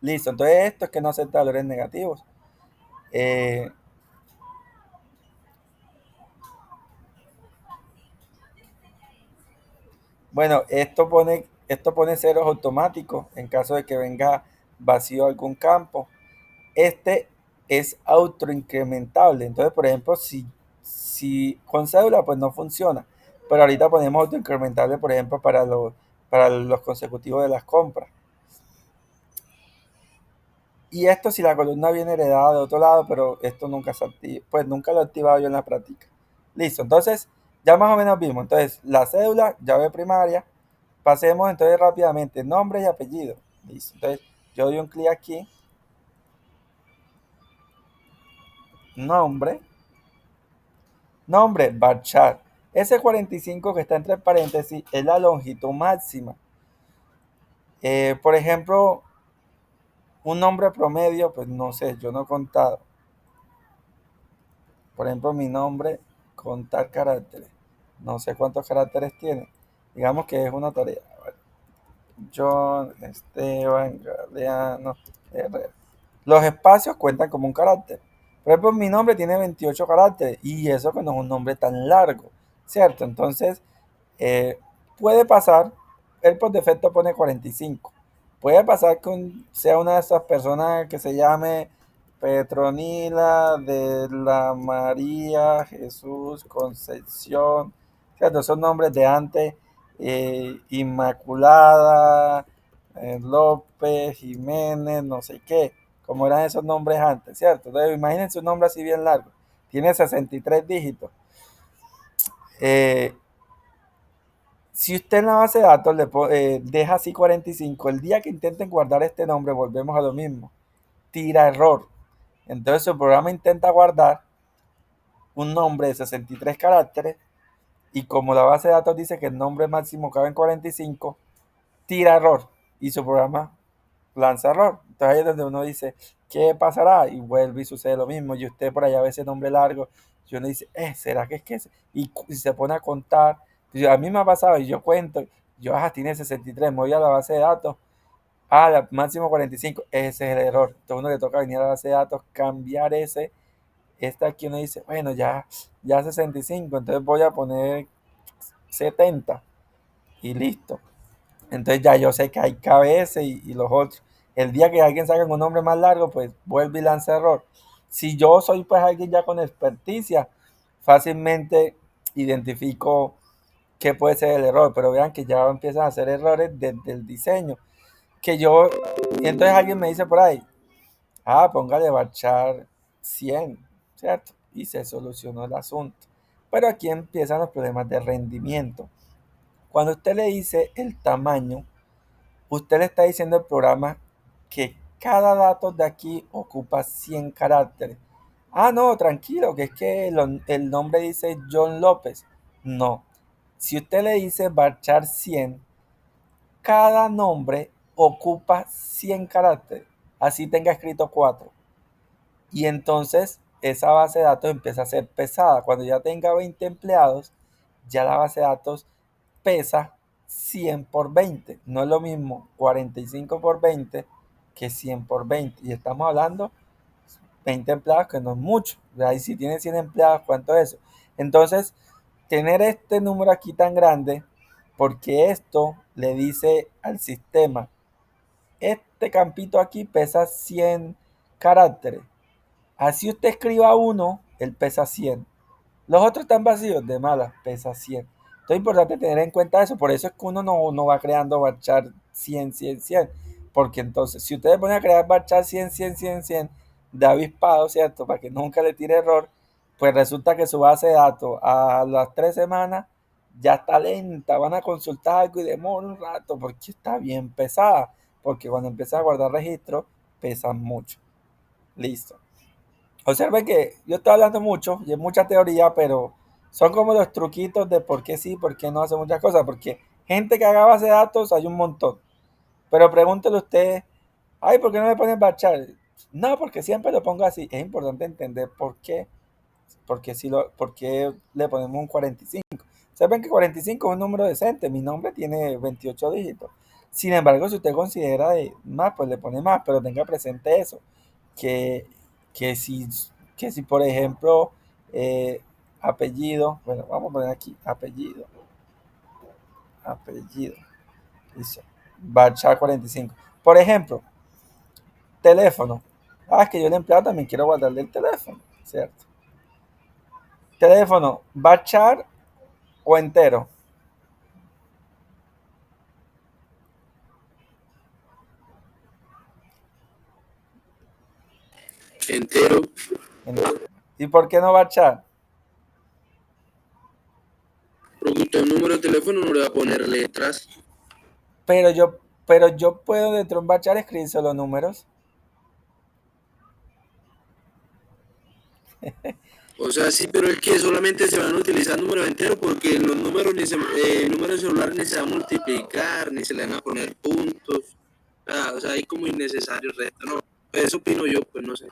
Speaker 1: Listo, entonces esto es que no acepta valores negativos. Bueno, esto pone ceros automáticos en caso de que venga vacío algún campo. Este es autoincrementable. Entonces, por ejemplo, si con cédula, pues no funciona. Pero ahorita ponemos autoincrementable, por ejemplo, para los consecutivos de las compras. Y esto si la columna viene heredada de otro lado, pero esto nunca se activa, pues nunca lo he activado yo en la práctica. Listo, entonces ya más o menos vimos. Entonces, la cédula, llave primaria. Pasemos entonces rápidamente, nombre y apellido. Listo, entonces yo doy un clic aquí. Nombre, varchar. Ese 45 que está entre paréntesis es la longitud máxima. Por ejemplo, un nombre promedio, pues no sé, yo no he contado. Por ejemplo, mi nombre, contar caracteres. No sé cuántos caracteres tiene. Digamos que es una tarea. John Esteban Galeano Herrera. Los espacios cuentan como un carácter. Por ejemplo, mi nombre tiene 28 caracteres y eso que no es un nombre tan largo, ¿cierto? Entonces, puede pasar, él por defecto pone 45. Puede pasar que sea una de esas personas que se llame Petronila de la María Jesús Concepción, ¿cierto? Son nombres de antes, Inmaculada, López, Jiménez, no sé qué, como eran esos nombres antes, ¿cierto? Entonces, imagínense un nombre así bien largo, tiene 63 dígitos. Si usted en la base de datos deja así 45, el día que intenten guardar este nombre, volvemos a lo mismo, tira error. Entonces su programa intenta guardar un nombre de 63 caracteres y como la base de datos dice que el nombre máximo cabe en 45, tira error y su programa lanza error. Entonces ahí es donde uno dice, ¿qué pasará? Y vuelve y sucede lo mismo. Y usted por allá ve ese nombre largo y uno dice, ¿será que es que es? Y se pone a contar. Pues a mí me ha pasado y yo cuento, yo, tiene 63, me voy a la base de datos, máximo 45, ese es el error. Entonces uno le toca venir a la base de datos, cambiar aquí uno dice, bueno, ya 65, entonces voy a poner 70 y listo. Entonces ya yo sé que hay KBS y los otros. El día que alguien saque un nombre más largo, pues vuelve y lanza error. Si yo soy pues alguien ya con experticia, fácilmente identifico qué puede ser el error, pero vean que ya empiezan a hacer errores desde el diseño. Y entonces alguien me dice por ahí, póngale varchar 100, ¿cierto? Y se solucionó el asunto. Pero aquí empiezan los problemas de rendimiento. Cuando usted le dice el tamaño, usted le está diciendo al programa que cada dato de aquí ocupa 100 caracteres. No, tranquilo, que es que el nombre dice John López. No. Si usted le dice varchar 100, cada nombre ocupa 100 caracteres. Así tenga escrito 4. Y entonces esa base de datos empieza a ser pesada. Cuando ya tenga 20 empleados, ya la base de datos pesa 100 por 20. No es lo mismo 45 por 20 que 100 por 20. Y estamos hablando 20 empleados, que no es mucho. Ahí si tiene 100 empleados, ¿cuánto es eso? Entonces, tener este número aquí tan grande, porque esto le dice al sistema, este campito aquí pesa 100 caracteres. Así usted escriba uno, él pesa 100. Los otros están vacíos, de malas, pesa 100. Entonces es importante tener en cuenta eso. Por eso es que uno no va creando varchar 100, 100, 100. Porque entonces, si ustedes ponen a crear varchar 100, 100, 100, 100 de avispado, ¿cierto? Para que nunca le tire error, pues resulta que su base de datos a las 3 semanas ya está lenta. Van a consultar algo y demora un rato porque está bien pesada. Porque cuando empieza a guardar registros, pesan mucho. Listo. Observen que yo estoy hablando mucho y es mucha teoría, pero son como los truquitos de por qué sí, por qué no hace muchas cosas. Porque gente que haga base de datos hay un montón. Pero pregúntele usted, ¿por qué no le ponen bachar? No, porque siempre lo pongo así. Es importante entender por qué. Por qué le ponemos un 45. Saben que 45 es un número decente. Mi nombre tiene 28 dígitos. Sin embargo, si usted considera más, pues le pone más. Pero tenga presente eso. Que, que, si, que si, por ejemplo, apellido. Bueno, vamos a poner aquí apellido. Apellido. Dice. Bachar 45. Por ejemplo, teléfono. Es que yo el empleado también quiero guardarle el teléfono. ¿Cierto? Teléfono. Bachar o entero.
Speaker 3: Entero.
Speaker 1: ¿Y por qué no bachar?
Speaker 3: Porque usted un número de teléfono no le va a poner letras.
Speaker 1: Pero yo puedo dentro de un bachar escribir solo números.
Speaker 3: O sea, sí, pero es que solamente se van a utilizar números enteros porque los números el número de celular ni se va a multiplicar, ni se le van a poner puntos. O sea, es como innecesario el resto, ¿no? Eso opino yo, pues no sé.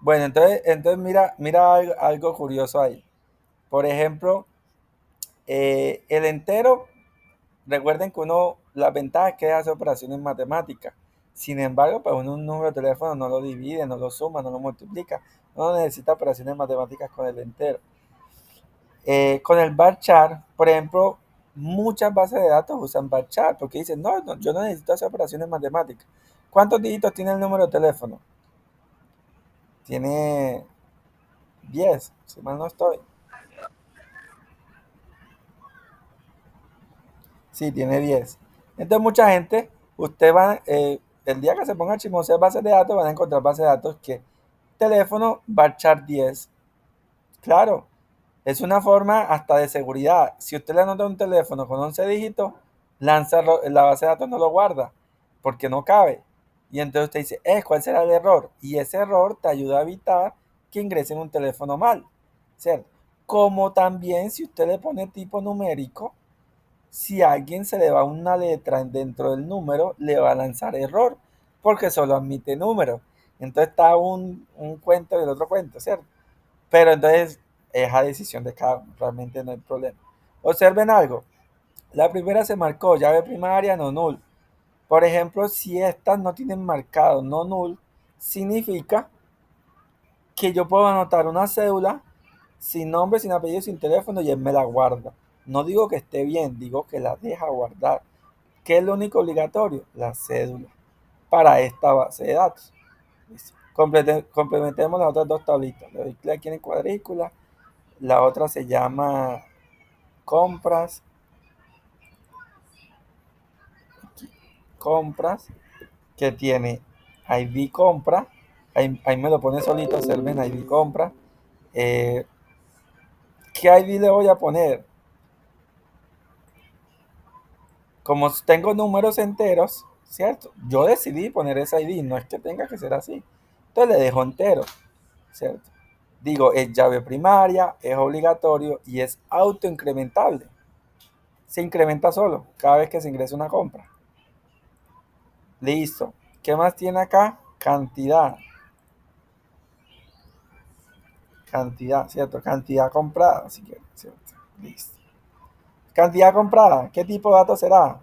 Speaker 1: Bueno, entonces mira algo curioso ahí. Por ejemplo, el entero, recuerden que la ventaja es que hace operaciones matemáticas. Sin embargo, pues uno un número de teléfono no lo divide, no lo suma, no lo multiplica. No necesita operaciones matemáticas con el entero. Con el varchar, por ejemplo, muchas bases de datos usan varchar porque dicen, no, yo no necesito hacer operaciones matemáticas. ¿Cuántos dígitos tiene el número de teléfono? Tiene 10, si mal no estoy. Sí, tiene 10. Entonces mucha gente, el día que se ponga a chismosear bases de datos, van a encontrar bases de datos que teléfono varchar 10. Claro, es una forma hasta de seguridad. Si usted le anota un teléfono con 11 dígitos, la base de datos no lo guarda porque no cabe. Y entonces usted dice, ¿cuál será el error? Y ese error te ayuda a evitar que ingresen un teléfono mal, ¿cierto? Como también si usted le pone tipo numérico, si a alguien se le va una letra dentro del número, le va a lanzar error porque solo admite números. Entonces está un cuento y el otro cuento, ¿cierto? Pero entonces es a decisión de cada uno, realmente no hay problema. Observen algo, la primera se marcó llave primaria, no null. Por ejemplo, si estas no tienen marcado no null, significa que yo puedo anotar una cédula sin nombre, sin apellido, sin teléfono y él me la guarda. No digo que esté bien, digo que la deja guardar. ¿Qué es lo único obligatorio? La cédula para esta base de datos. Complementemos las otras dos tablitas. Le doy clic aquí en cuadrícula. La otra se llama compras, que tiene ID compra, ahí me lo pone solito, Serven ID compra. ¿Qué ID le voy a poner? Como tengo números enteros, ¿cierto? Yo decidí poner ese ID, no es que tenga que ser así. Entonces le dejo entero, ¿cierto? Digo, es llave primaria, es obligatorio y es autoincrementable. Se incrementa solo cada vez que se ingresa una compra. Listo. ¿Qué más tiene acá? Cantidad. Cantidad, ¿cierto? Cantidad comprada, así que, ¿cierto? Listo. Cantidad comprada. ¿Qué tipo de dato será?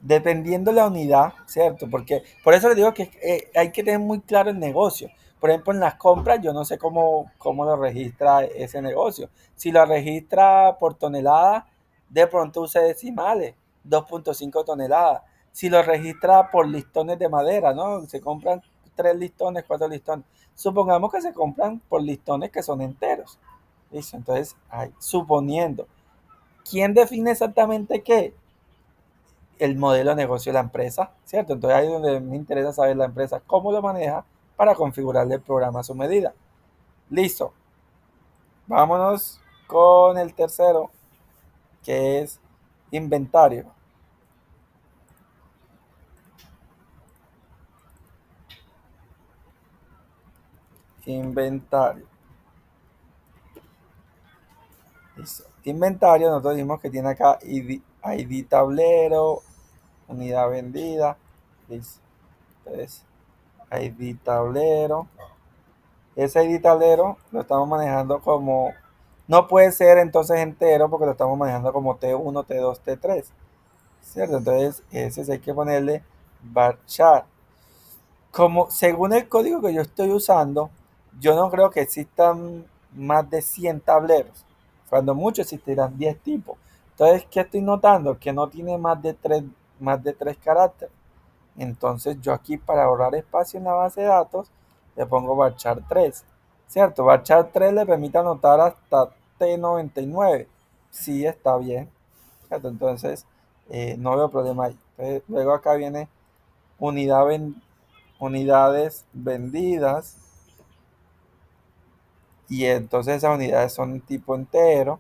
Speaker 1: Dependiendo de la unidad, ¿cierto? Porque por eso les digo que hay que tener muy claro el negocio. Por ejemplo, en las compras yo no sé cómo lo registra ese negocio. Si lo registra por tonelada, de pronto use decimales, 2.5 toneladas. Si lo registra por listones de madera, ¿no? Se compran 3 listones, 4 listones. Supongamos que se compran por listones que son enteros. ¿Listo? Entonces, suponiendo. ¿Quién define exactamente qué? El modelo de negocio de la empresa, ¿cierto? Entonces ahí es donde me interesa saber la empresa cómo lo maneja para configurarle el programa a su medida. Listo. Vámonos con el tercero, que es inventario. Inventario. Listo. Inventario, nosotros dijimos que tiene acá ID tablero, unidad vendida. Listo. Entonces, ID tablero. Ese ID tablero lo estamos manejando como, no puede ser entonces entero porque lo estamos manejando como T1, T2, T3, ¿cierto? Entonces ese sí hay que ponerle varchar. Como según el código que yo estoy usando, yo no creo que existan más de 100 tableros. Cuando mucho existirán 10 tipos. Entonces, ¿qué estoy notando? Que no tiene más de tres caracteres. Entonces yo aquí para ahorrar espacio en la base de datos le pongo varchar 3, ¿cierto? Varchar 3 le permite anotar hasta T99. Sí, está bien, ¿cierto? Entonces no veo problema ahí. Entonces, luego acá viene unidades vendidas y entonces esas unidades son tipo entero.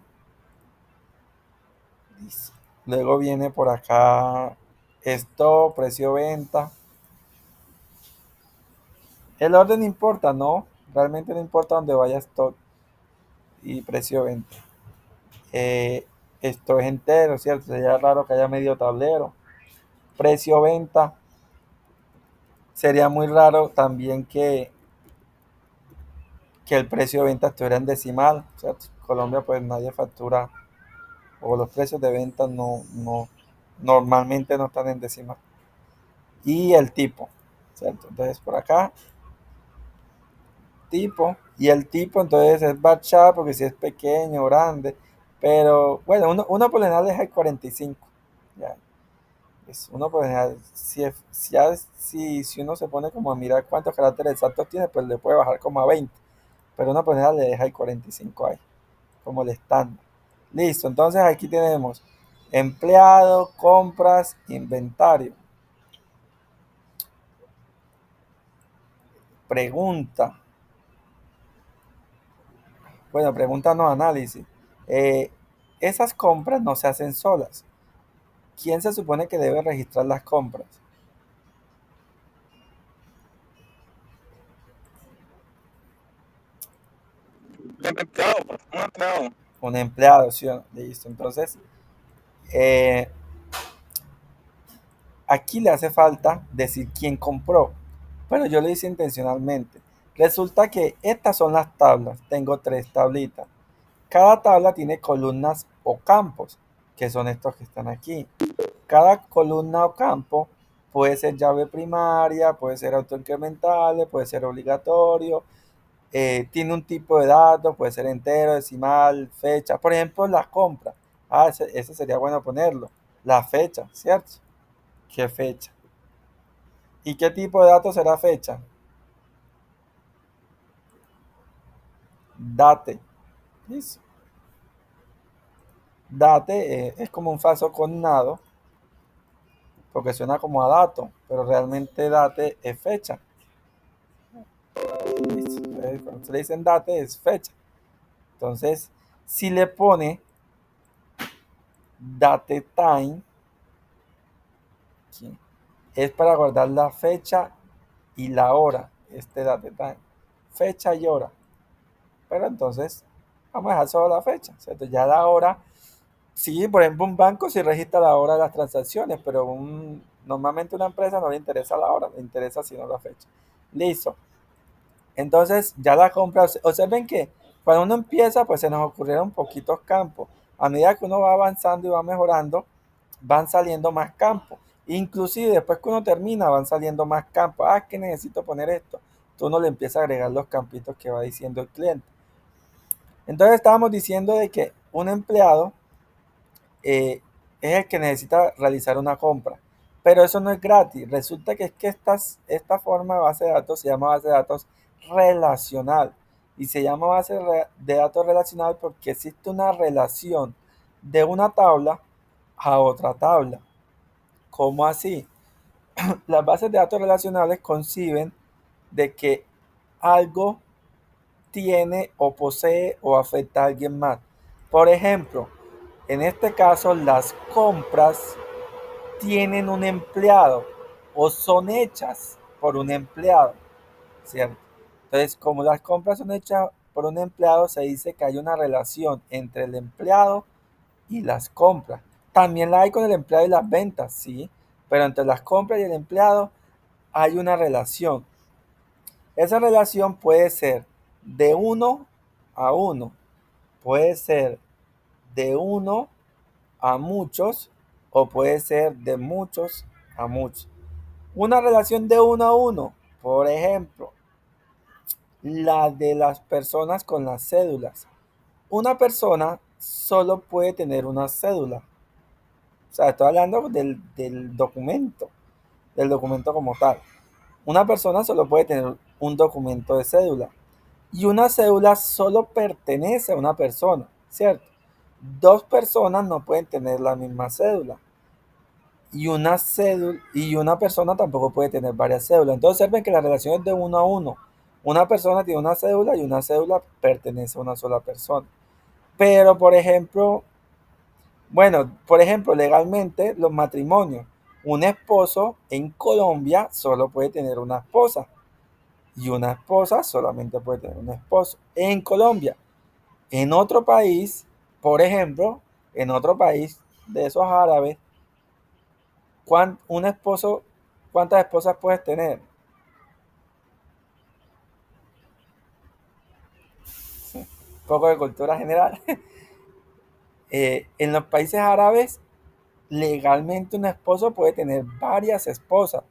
Speaker 1: Luego viene por acá stock, precio venta. El orden importa, ¿no? Realmente no importa dónde vaya stock y precio venta. Esto es entero, ¿cierto? Sería raro que haya medio tablero. Precio venta. Sería muy raro también que el precio de venta estuviera en decimal, ¿cierto? Colombia pues nadie factura o los precios de venta normalmente no están en decimal. Y el tipo, ¿cierto? Entonces por acá tipo, y el tipo entonces es varchar porque si es pequeño, grande, pero bueno, uno por lo general es el 45, ya, es uno por lo general, si uno se pone como a mirar cuántos caracteres exactos tiene, pues le puede bajar como a 20, pero uno por lo general le deja el 45 ahí, como el estándar. Listo, entonces aquí tenemos empleado, compras, inventario. Pregunta. Bueno, pregunta no análisis. Eh, Esas compras no se hacen solas. ¿Quién se supone que debe registrar las compras?
Speaker 2: Un empleado.
Speaker 1: Un empleado, ¿sí o no? Listo. Entonces, eh, aquí le hace falta decir quién compró. Bueno, yo lo hice intencionalmente. Resulta que estas son las tablas. Tengo 3 tablitas. Cada tabla tiene columnas o campos, que son estos que están aquí. Cada columna o campo puede ser llave primaria, puede ser autoincrementable, puede ser obligatorio, tiene un tipo de datos, puede ser entero, decimal, fecha. Por ejemplo, la compra. Ese sería bueno ponerlo. La fecha, ¿cierto? ¿Qué fecha? ¿Y qué tipo de datos será fecha? date. ¿Listo? Date es como un falso cognado, porque suena como a dato, pero realmente date es fecha. ¿Listo? Cuando se le dicen date es fecha. Entonces, si le pone date time, ¿sí?, es para guardar la fecha y la hora. Este date time, fecha y hora. Pero entonces, vamos a dejar solo la fecha, ¿cierto? Ya la hora, sí, por ejemplo, un banco sí registra la hora de las transacciones, pero normalmente una empresa no le interesa la hora, le interesa sino la fecha. Listo. Entonces, ya la compra, observen que cuando uno empieza, pues se nos ocurrieron poquitos campos. A medida que uno va avanzando y va mejorando, van saliendo más campos. Inclusive después que uno termina, van saliendo más campos. Ah, que necesito poner esto. Tú no le empiezas a agregar los campitos que va diciendo el cliente. Entonces estábamos diciendo de que un empleado es el que necesita realizar una compra. Pero eso no es gratis. Resulta que es que esta forma de base de datos se llama base de datos relacional. Y se llama base de datos relacional porque existe una relación de una tabla a otra tabla. ¿Cómo así? Las bases de datos relacionales conciben de que algo tiene o posee o afecta a alguien más. Por ejemplo, en este caso, las compras tienen un empleado o son hechas por un empleado, ¿cierto? Entonces, como las compras son hechas por un empleado, se dice que hay una relación entre el empleado y las compras. También la hay con el empleado y las ventas, sí, pero entre las compras y el empleado hay una relación. Esa relación puede ser de uno a uno, puede ser de uno a muchos o puede ser de muchos a muchos. Una relación de uno a uno, por ejemplo, la de las personas con las cédulas. Una persona solo puede tener una cédula. O sea, estoy hablando del documento como tal. Una persona solo puede tener un documento de cédula. Y una cédula solo pertenece a una persona, ¿cierto? Dos personas no pueden tener la misma cédula. Y una persona tampoco puede tener varias cédulas. Entonces observen que la relación es de uno a uno. Una persona tiene una cédula y una cédula pertenece a una sola persona. Pero, por ejemplo, legalmente los matrimonios. Un esposo en Colombia solo puede tener una esposa. Y una esposa solamente puede tener un esposo en Colombia. En otro país, por ejemplo, en otro país de esos árabes, un esposo, ¿cuántas esposas puedes tener? Un poco de cultura general. En los países árabes, legalmente un esposo puede tener varias esposas.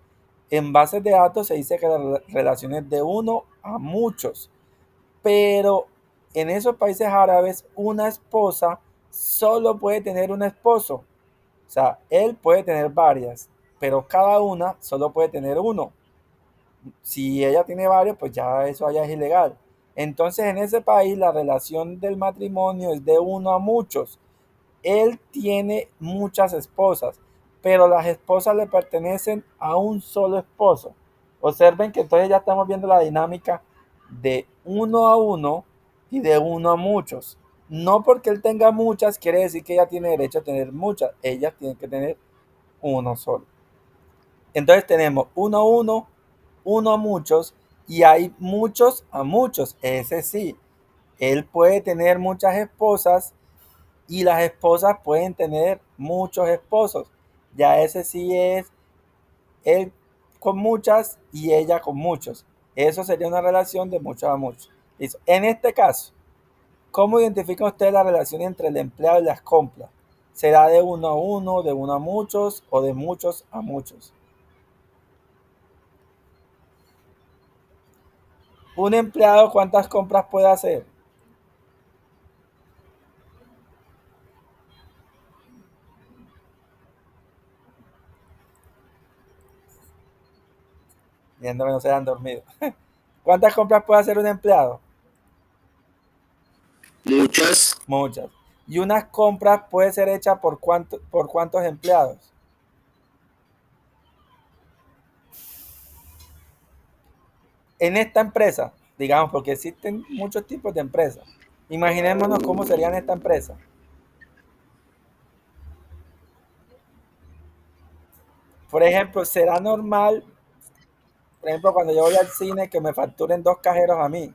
Speaker 1: En bases de datos se dice que la relación es de uno a muchos. Pero en esos países árabes, una esposa solo puede tener un esposo. O sea, él puede tener varias, pero cada una solo puede tener uno. Si ella tiene varios, pues ya eso allá es ilegal. Entonces, en ese país la relación del matrimonio es de uno a muchos. Él tiene muchas esposas, pero las esposas le pertenecen a un solo esposo. Observen que entonces ya estamos viendo la dinámica de uno a uno y de uno a muchos. No porque él tenga muchas quiere decir que ella tiene derecho a tener muchas. Ellas tienen que tener uno solo. Entonces tenemos uno a uno, uno a muchos y hay muchos a muchos. Ese sí, él puede tener muchas esposas y las esposas pueden tener muchos esposos. Ya ese sí es él con muchas y ella con muchos. Eso sería una relación de muchos a muchos. Listo. En este caso, ¿cómo identifica usted la relación entre el empleado y las compras? ¿Será de uno a uno, de uno a muchos o de muchos a muchos? Un empleado, ¿cuántas compras puede hacer? Viendo que no se han dormido. ¿Cuántas compras puede hacer un empleado?
Speaker 3: Muchas.
Speaker 1: Muchas. Y una compra puede ser hecha por cuántos empleados. En esta empresa, digamos, porque existen muchos tipos de empresas. Imaginémonos cómo sería en esta empresa. Por ejemplo, será normal, por ejemplo, cuando yo voy al cine, que me facturen 2 cajeros a mí.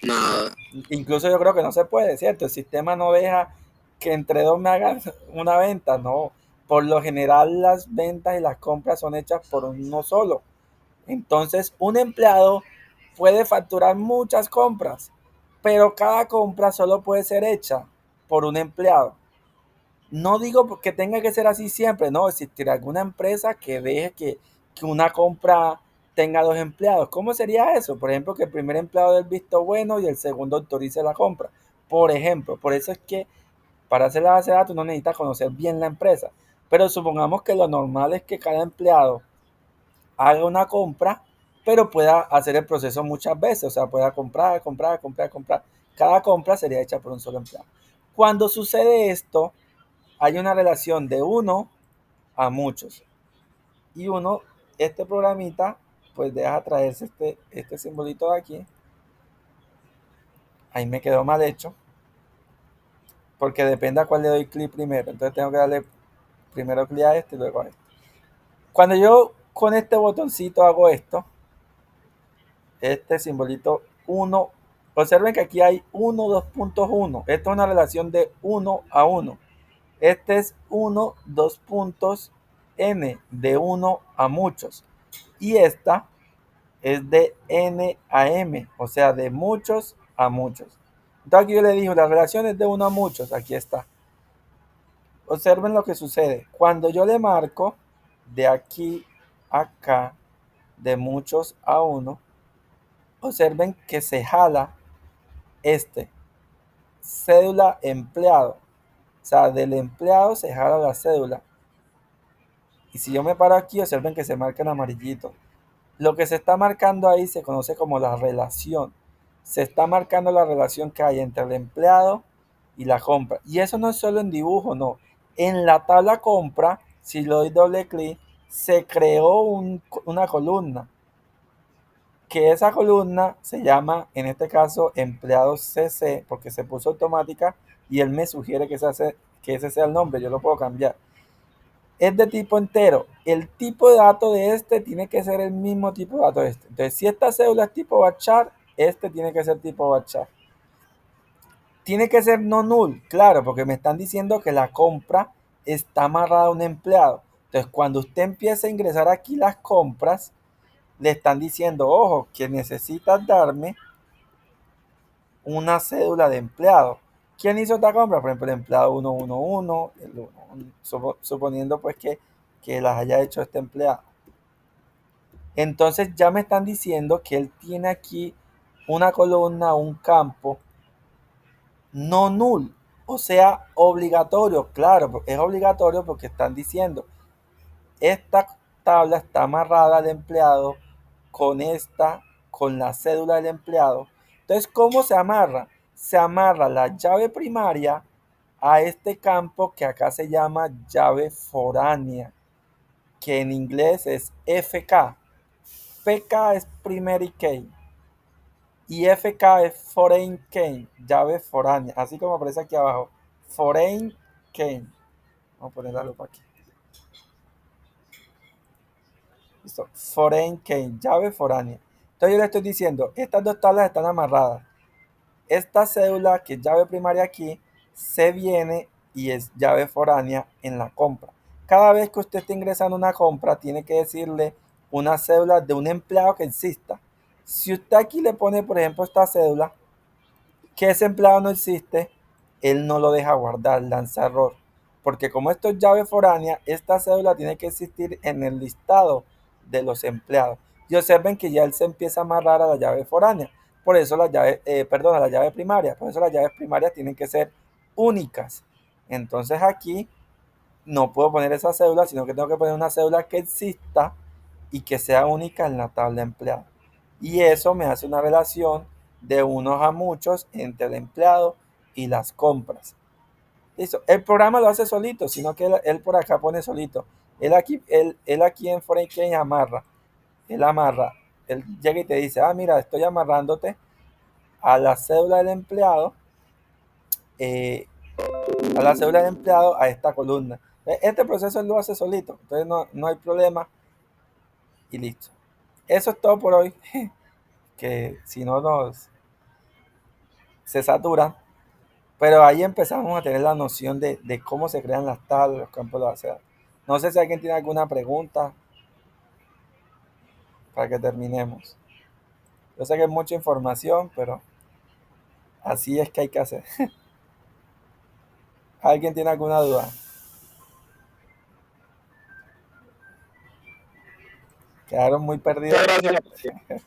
Speaker 3: Nada.
Speaker 1: Incluso yo creo que no se puede, ¿cierto? El sistema no deja que entre dos me hagan una venta, no. Por lo general las ventas y las compras son hechas por uno solo. Entonces, un empleado puede facturar muchas compras, pero cada compra solo puede ser hecha por un empleado. No digo que tenga que ser así siempre, no, existirá alguna empresa que deje que una compra tenga 2 empleados. ¿Cómo sería eso? Por ejemplo, que el primer empleado dé el visto bueno y el segundo autorice la compra. Por ejemplo, por eso es que para hacer la base de datos no necesita conocer bien la empresa. Pero supongamos que lo normal es que cada empleado haga una compra, pero pueda hacer el proceso muchas veces, o sea, pueda comprar, comprar, comprar, comprar. Cada compra sería hecha por un solo empleado. Cuando sucede esto, hay una relación de uno a muchos. Y uno, este programita, pues deja traerse este simbolito de aquí. Ahí me quedó mal hecho, porque depende a cuál le doy clic primero. Entonces tengo que darle primero clic a este y luego a este. Cuando yo con este botoncito hago esto, este simbolito 1, observen que aquí hay 1, 2.1. Esto es una relación de 1 a 1. Este es 1, 2 puntos n, de 1 a muchos. Y esta es de n a m, o sea, de muchos a muchos. Entonces aquí yo le dije, la relación es de 1 a muchos, aquí está. Observen lo que sucede. Cuando yo le marco de aquí a acá, de muchos a 1, observen que se jala cédula empleado. O sea, del empleado se jala la cédula. Y si yo me paro aquí, observen que se marca en amarillito. Lo que se está marcando ahí se conoce como la relación. Se está marcando la relación que hay entre el empleado y la compra. Y eso no es solo en dibujo, no. En la tabla compra, si le doy doble clic, se creó una columna. Que esa columna se llama, en este caso, empleado CC, porque se puso automática y él me sugiere que ese sea el nombre. Yo lo puedo cambiar. Es de tipo entero. El tipo de dato de este tiene que ser el mismo tipo de dato de este. Entonces, si esta cédula es tipo varchar, este tiene que ser tipo varchar. Tiene que ser no null, claro, porque me están diciendo que la compra está amarrada a un empleado. Entonces, cuando usted empieza a ingresar aquí las compras, le están diciendo, ojo, que necesitas darme una cédula de empleado. ¿Quién hizo esta compra? Por ejemplo, el empleado 111, suponiendo pues que las haya hecho este empleado. Entonces ya me están diciendo que él tiene aquí una columna, un campo no null, o sea, obligatorio. Claro, es obligatorio porque están diciendo, esta tabla está amarrada al empleado con la cédula del empleado. Entonces, ¿cómo se amarra? Se amarra la llave primaria a este campo que acá se llama llave foránea, que en inglés es FK. PK es primary key y FK es foreign key, llave foránea, así como aparece aquí abajo, foreign key. Vamos a poner la lupa aquí. Listo. Foreign key, llave foránea. Entonces yo le estoy diciendo, estas dos tablas están amarradas. Esta cédula, que es llave primaria aquí, se viene y es llave foránea en la compra. Cada vez que usted esté ingresando una compra, tiene que decirle una cédula de un empleado que exista. Si usted aquí le pone, por ejemplo, esta cédula, que ese empleado no existe, él no lo deja guardar, lanza error. Porque como esto es llave foránea, esta cédula tiene que existir en el listado de los empleados. Y observen que ya él se empieza a amarrar a la llave foránea. Por eso la llave primaria. Por eso las llaves primarias tienen que ser únicas. Entonces aquí no puedo poner esa cédula, sino que tengo que poner una cédula que exista y que sea única en la tabla empleado. Y eso me hace una relación de unos a muchos entre el empleado y las compras. Listo. El programa lo hace solito, sino que él por acá pone solito. Él aquí en Foreign amarra. Él amarra. Él llega y te dice, mira, estoy amarrándote a la cédula del empleado, eh, a esta columna. Este proceso él lo hace solito, entonces no hay problema y listo. Eso es todo por hoy, que si no se saturan, pero ahí empezamos a tener la noción de cómo se crean las tablas, los campos de base de datos. No sé si alguien tiene alguna pregunta para que terminemos. Yo sé que es mucha información, pero así es que hay que hacer. ¿Alguien tiene alguna duda? Quedaron muy perdidos.
Speaker 2: Muchas gracias.